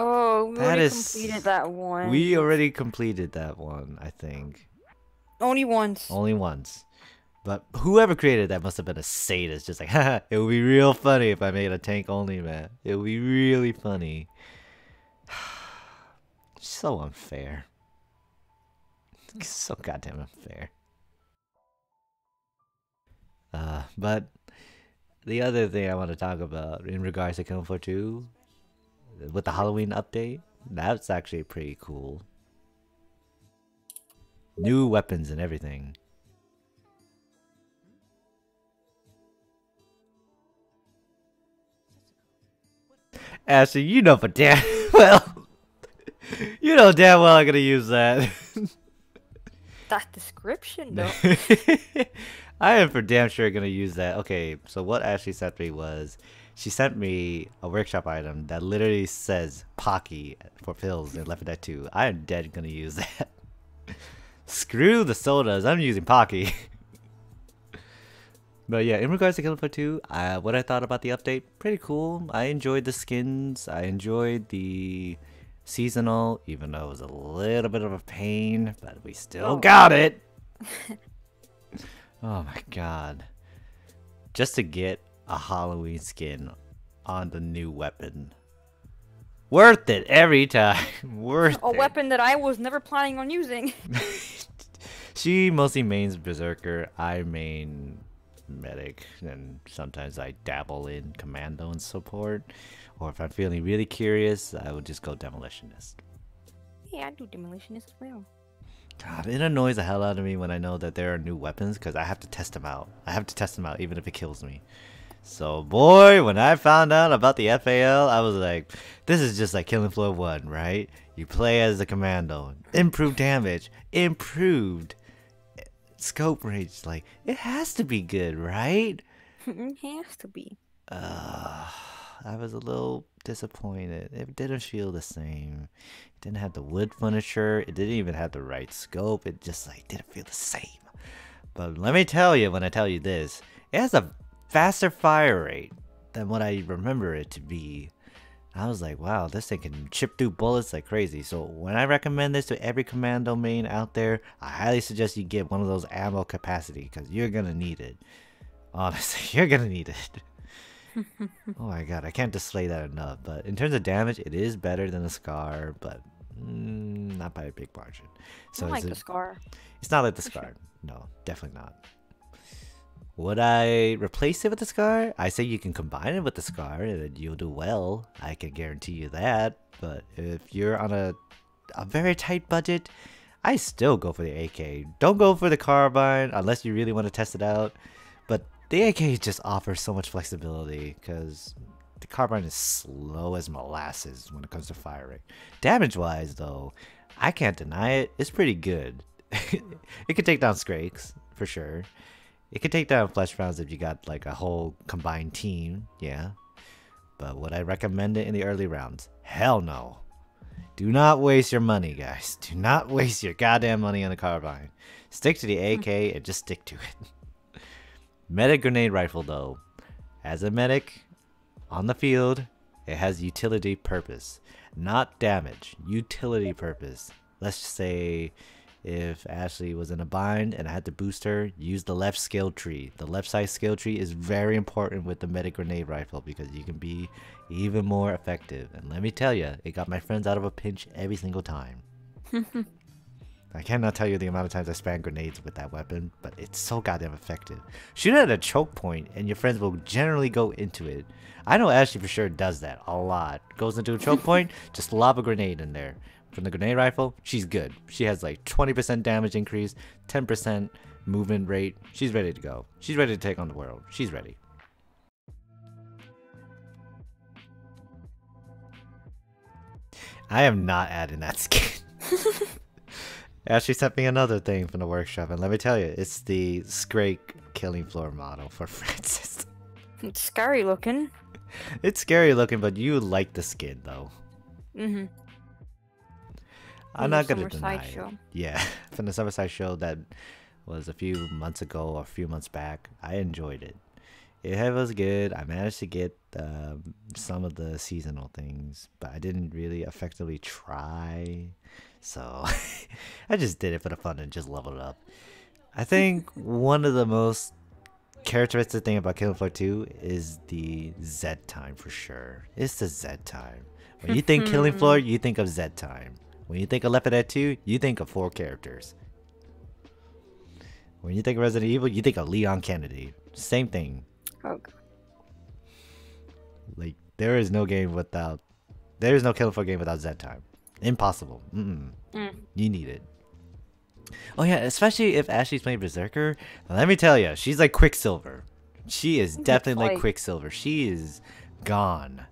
Speaker 2: Oh, we
Speaker 1: That
Speaker 2: already
Speaker 1: is-
Speaker 2: completed that one.
Speaker 1: We already completed that one, I think.
Speaker 2: Only once.
Speaker 1: Only once. But whoever created that must have been a sadist. Just like, haha, it would be real funny if I made a tank only map. It would be really funny. So unfair. So goddamn unfair. But the other thing I want to talk about in regards to Killing Floor 2, with the Halloween update, that's actually pretty cool. New weapons and everything. Ashley, you know for damn well. You know damn well I'm gonna use that.
Speaker 2: That description though.
Speaker 1: I am for damn sure gonna use that. Okay, so what Ashley sent me was, she sent me a workshop item that literally says Pocky for pills in Left 4 Dead 2. I am dead gonna use that. Screw the sodas, I'm using Pocky. But yeah, in regards to Killing Floor 2, what I thought about the update, pretty cool. I enjoyed the skins, I enjoyed the seasonal, even though it was a little bit of a pain, but we still got it! Oh my god. Just to get a Halloween skin on the new weapon. Worth it every time. Worth it.
Speaker 2: A weapon that I was never planning on using.
Speaker 1: She mostly mains Berserker, I main Medic, and sometimes I dabble in Commando and support. Or if I'm feeling really curious, I would just go Demolitionist.
Speaker 2: Yeah, I do Demolitionist as well.
Speaker 1: God, it annoys the hell out of me when I know that there are new weapons because I have to test them out. I have to test them out even if it kills me. So boy, when I found out about the FAL, I was like, this is just like Killing Floor 1, right? You play as the Commando. Improved damage. Improved scope range. Like, it has to be good, right?
Speaker 2: It has to be.
Speaker 1: I was a little disappointed. It didn't feel the same. It didn't have the wood furniture. It didn't even have the right scope. It just like didn't feel the same. But let me tell you, when I tell you this, it has a faster fire rate than what I remember it to be. I was like, wow, this thing can chip through bullets like crazy. So when I recommend this to every Commando main out there, I highly suggest you get one of those ammo capacity because you're gonna need it. Honestly, you're gonna need it. Oh my god, I can't display that enough. But in terms of damage, it is better than the Scar, but not by a big margin. So
Speaker 2: I like the Scar.
Speaker 1: It's not like the Scar. No, definitely not. Would I replace it with the Scar? I say you can combine it with the Scar and you'll do well. I can guarantee you that. But if you're on a very tight budget, I still go for the AK. Don't go for the Carbine unless you really want to test it out. But the AK just offers so much flexibility because the Carbine is slow as molasses when it comes to fire rate. Damage-wise, though, I can't deny it. It's pretty good. It can take down Skrakes, for sure. It can take down flesh rounds if you got like a whole combined team, yeah. But would I recommend it in the early rounds? Hell no. Do not waste your money, guys. Do not waste your goddamn money on the Carbine. Stick to the AK and just stick to it. Medic grenade rifle, though. As a medic, on the field, it has utility purpose. Not damage. Utility purpose. Let's just say if Ashley was in a bind and I had to boost her, use the left skill tree. The left side skill tree is very important with the medic grenade rifle because you can be even more effective. And let me tell you, it got my friends out of a pinch every single time. I cannot tell you the amount of times I spam grenades with that weapon, but it's so goddamn effective. Shoot it at a choke point, and your friends will generally go into it. I know Ashley for sure does that a lot. Goes into a choke point, just lob a grenade in there. From the grenade rifle, she's good. She has like 20% damage increase, 10% movement rate. She's ready to go. She's ready to take on the world. She's ready. I am not adding that skin. Ashley sent me another thing from the workshop, and let me tell you, it's the Scrake killing floor model for Francis.
Speaker 2: It's scary looking.
Speaker 1: It's scary looking, but you like the skin though.
Speaker 2: Mm-hmm.
Speaker 1: I'm not gonna deny it.
Speaker 2: Show.
Speaker 1: Yeah, from the Summerside show that was a few months ago or a few months back. I enjoyed it. It was good. I managed to get some of the seasonal things, but I didn't really effectively try. So I just did it for the fun and just leveled up. I think one of the most characteristic thing about Killing Floor 2 is the Z time for sure. It's the Z time. When you think Killing Floor, you think of Z time. When you think of Left 4 Dead 2, you think of 4 characters. When you think of Resident Evil, you think of Leon Kennedy. Same thing.
Speaker 2: Okay.
Speaker 1: Like, there is no game without... There is no Killing Floor game without Z time. Impossible. You need it. Oh yeah, especially if Ashley's playing Berserker. Let me tell you, she's like Quicksilver. She is definitely like Quicksilver. She is gone.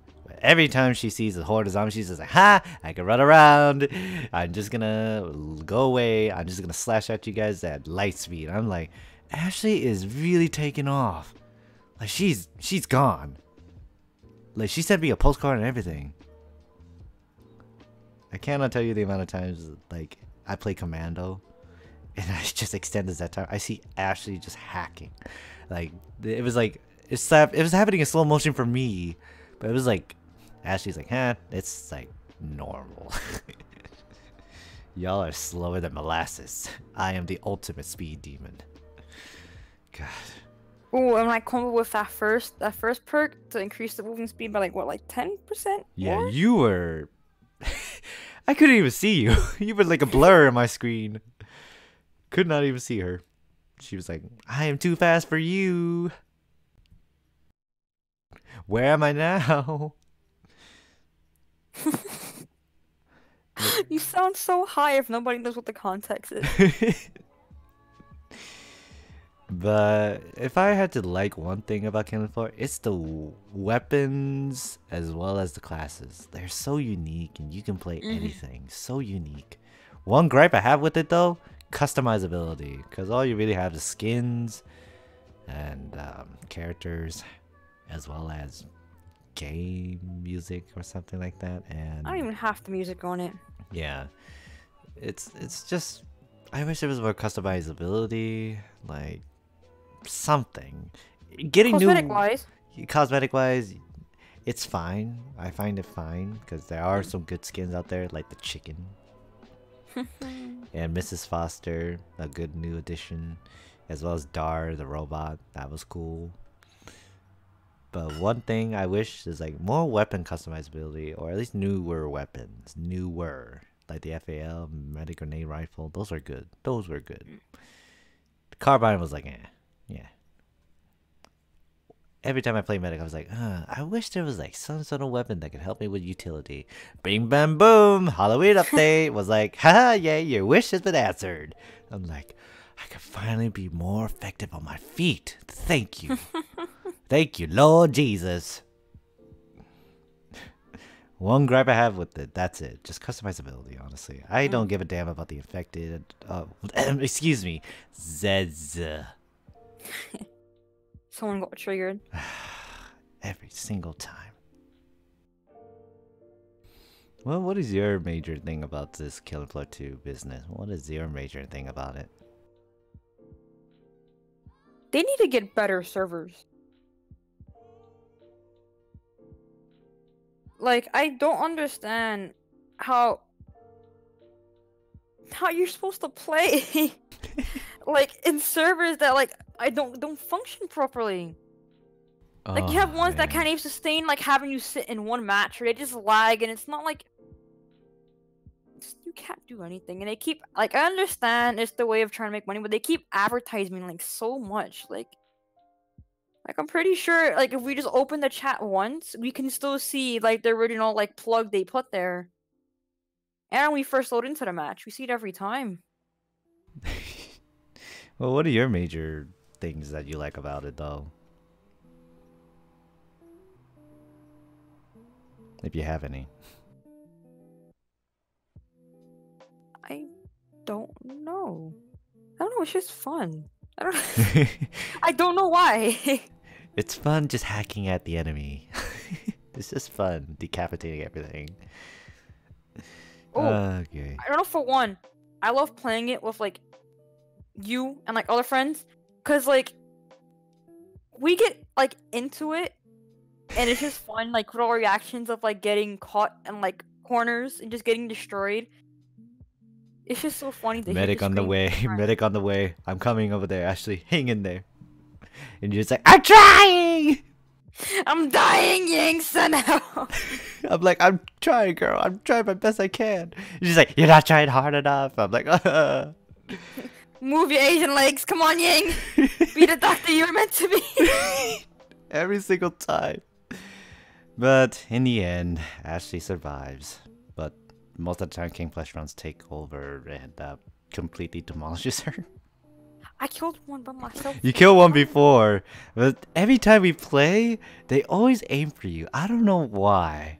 Speaker 1: Every time she sees a horde of zombies, she's just like, ha! I can run around. I'm just gonna go away. I'm just gonna slash at you guys at light speed. I'm like, Ashley is really taking off. Like, she's gone. Like, she sent me a postcard and everything. I cannot tell you the amount of times, like, I play Commando and I just extend that time. I see Ashley just hacking. Like, it was like, it was happening in slow motion for me, but it was like, Ashley's like, it's like normal. Y'all are slower than molasses. I am the ultimate speed demon. God.
Speaker 2: Oh, and I combo with that first perk to increase the moving speed by like 10%?
Speaker 1: Yeah,
Speaker 2: more?
Speaker 1: you were... I couldn't even see you. You were like a blur on my screen. Could not even see her. She was like, I am too fast for you. Where am I now?
Speaker 2: You sound so high if nobody knows what the context is.
Speaker 1: But if I had to like one thing about Killing Floor, it's the weapons as well as the classes. They're so unique and you can play anything. So unique. One gripe I have with it though, customizability. Because all you really have is skins and characters as well as game music or something like that. And
Speaker 2: I don't even have the music on it.
Speaker 1: yeah, it's just, I wish there was more customizability, like something. Getting cosmetic wise, it's fine. I find it fine because there are some good skins out there, like the chicken and Mrs. Foster, a good new addition, as well as Dar the robot. That was cool. But one thing I wish is like more weapon customizability, or at least newer weapons. Like the FAL, medic grenade rifle. Those are good. Those were good. The carbine was like, yeah. Every time I play medic, I was like, I wish there was like some sort of weapon that could help me with utility. Bing, bam, boom. Halloween update was like, haha, yeah, your wish has been answered. I'm like, I could finally be more effective on my feet. Thank you. Thank you, Lord Jesus. One gripe I have with it, that's it. Just customizability, honestly. I don't give a damn about the infected. Excuse me. Zez.
Speaker 2: Someone got triggered.
Speaker 1: Every single time. Well, what is your major thing about this Killing Floor 2 business? What is your major thing about it?
Speaker 2: They need to get better servers. Like, I don't understand how you're supposed to play like in servers that like I don't function properly. Like, you have ones that can't even sustain like having you sit in one match, or they just lag, and it's not like can't do anything. And they keep like, I understand it's the way of trying to make money, but they keep advertising like so much. Like I'm pretty sure like if we just open the chat once, we can still see like the original like plug they put there. And when we first load into the match, we see it every time.
Speaker 1: Well, what are your major things that you like about it, though? If you have any.
Speaker 2: I don't know. I don't know. It's just fun. I don't. I don't know why.
Speaker 1: It's fun just hacking at the enemy. It's just fun decapitating everything.
Speaker 2: Oh,
Speaker 1: okay.
Speaker 2: I don't know. For one, I love playing it with like you and like other friends, cause like we get like into it, and it's just fun. Like little reactions of like getting caught in like corners and just getting destroyed. It's just so funny. To
Speaker 1: Medic
Speaker 2: hear
Speaker 1: on the way.
Speaker 2: scream.
Speaker 1: Medic on the way. I'm coming over there. Ashley, hang in there. And you're just like, I'm trying!
Speaker 2: I'm dying, Yeng, son.
Speaker 1: I'm like, I'm trying, girl. I'm trying my best I can. She's like, you're not trying hard enough. I'm like,
Speaker 2: Move your Asian legs. Come on, Yeng. Be the doctor you're meant to be.
Speaker 1: Every single time. But in the end, Ashley survives. But most of the time, King Flesh Runs take over and completely demolishes her.
Speaker 2: I killed one by myself.
Speaker 1: You killed one before, but every time we play, they always aim for you. I don't know why.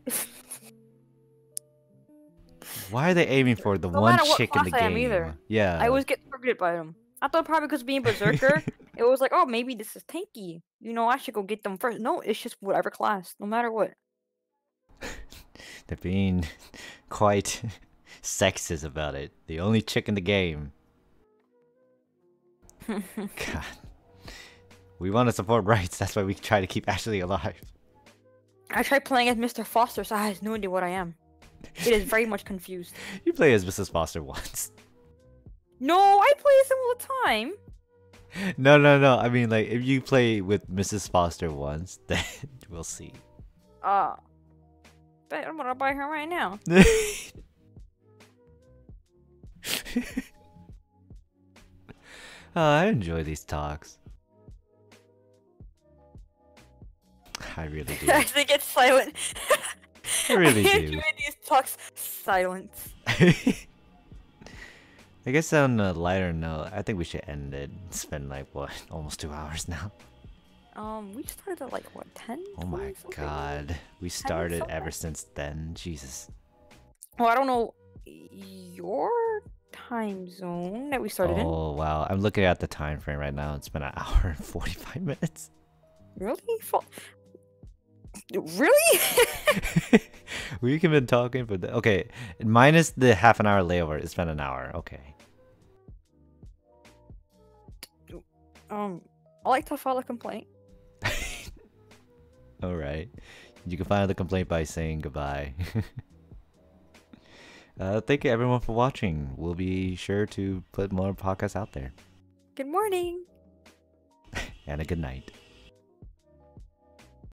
Speaker 1: Why are they aiming for the
Speaker 2: No
Speaker 1: one
Speaker 2: matter what
Speaker 1: chick in the
Speaker 2: class I am
Speaker 1: game?
Speaker 2: either.
Speaker 1: Yeah.
Speaker 2: I always get targeted by them. I thought probably because being Berserker, it was like, oh, maybe this is tanky. You know, I should go get them first. No, it's just whatever class, no matter what.
Speaker 1: They're being quite sexist about it. The only chick in the game. God. We want to support rights, that's why we try to keep Ashley alive.
Speaker 2: I tried playing as Mr. Foster, so I have no idea what I am. It is very much confused.
Speaker 1: You play as Mrs. Foster once.
Speaker 2: No, I play as him all the time.
Speaker 1: No. I mean, like, if you play with Mrs. Foster once, then we'll see.
Speaker 2: Bet I'm gonna buy her right now.
Speaker 1: Oh, I enjoy these talks. I really do.
Speaker 2: I think it's silent.
Speaker 1: I really do.
Speaker 2: enjoy these talks. Silence.
Speaker 1: I guess on a lighter note, I think we should end it. It's been like, what, almost 2 hours now?
Speaker 2: We started at like, what, 10?
Speaker 1: Oh my
Speaker 2: 20 something?
Speaker 1: god. We started
Speaker 2: something?
Speaker 1: ever since then. Jesus.
Speaker 2: Well, I don't know your time zone that we started in.
Speaker 1: Oh, wow. I'm looking at the time frame right now. It's been an hour and 45 minutes.
Speaker 2: Really? Really?
Speaker 1: We've been talking for the... Okay, minus the half an hour layover, it's been an hour. Okay.
Speaker 2: I like to file a complaint.
Speaker 1: Alright. You can file the complaint by saying goodbye. Thank you everyone for watching. We'll be sure to put more podcasts out there.
Speaker 2: Good morning.
Speaker 1: And a good night.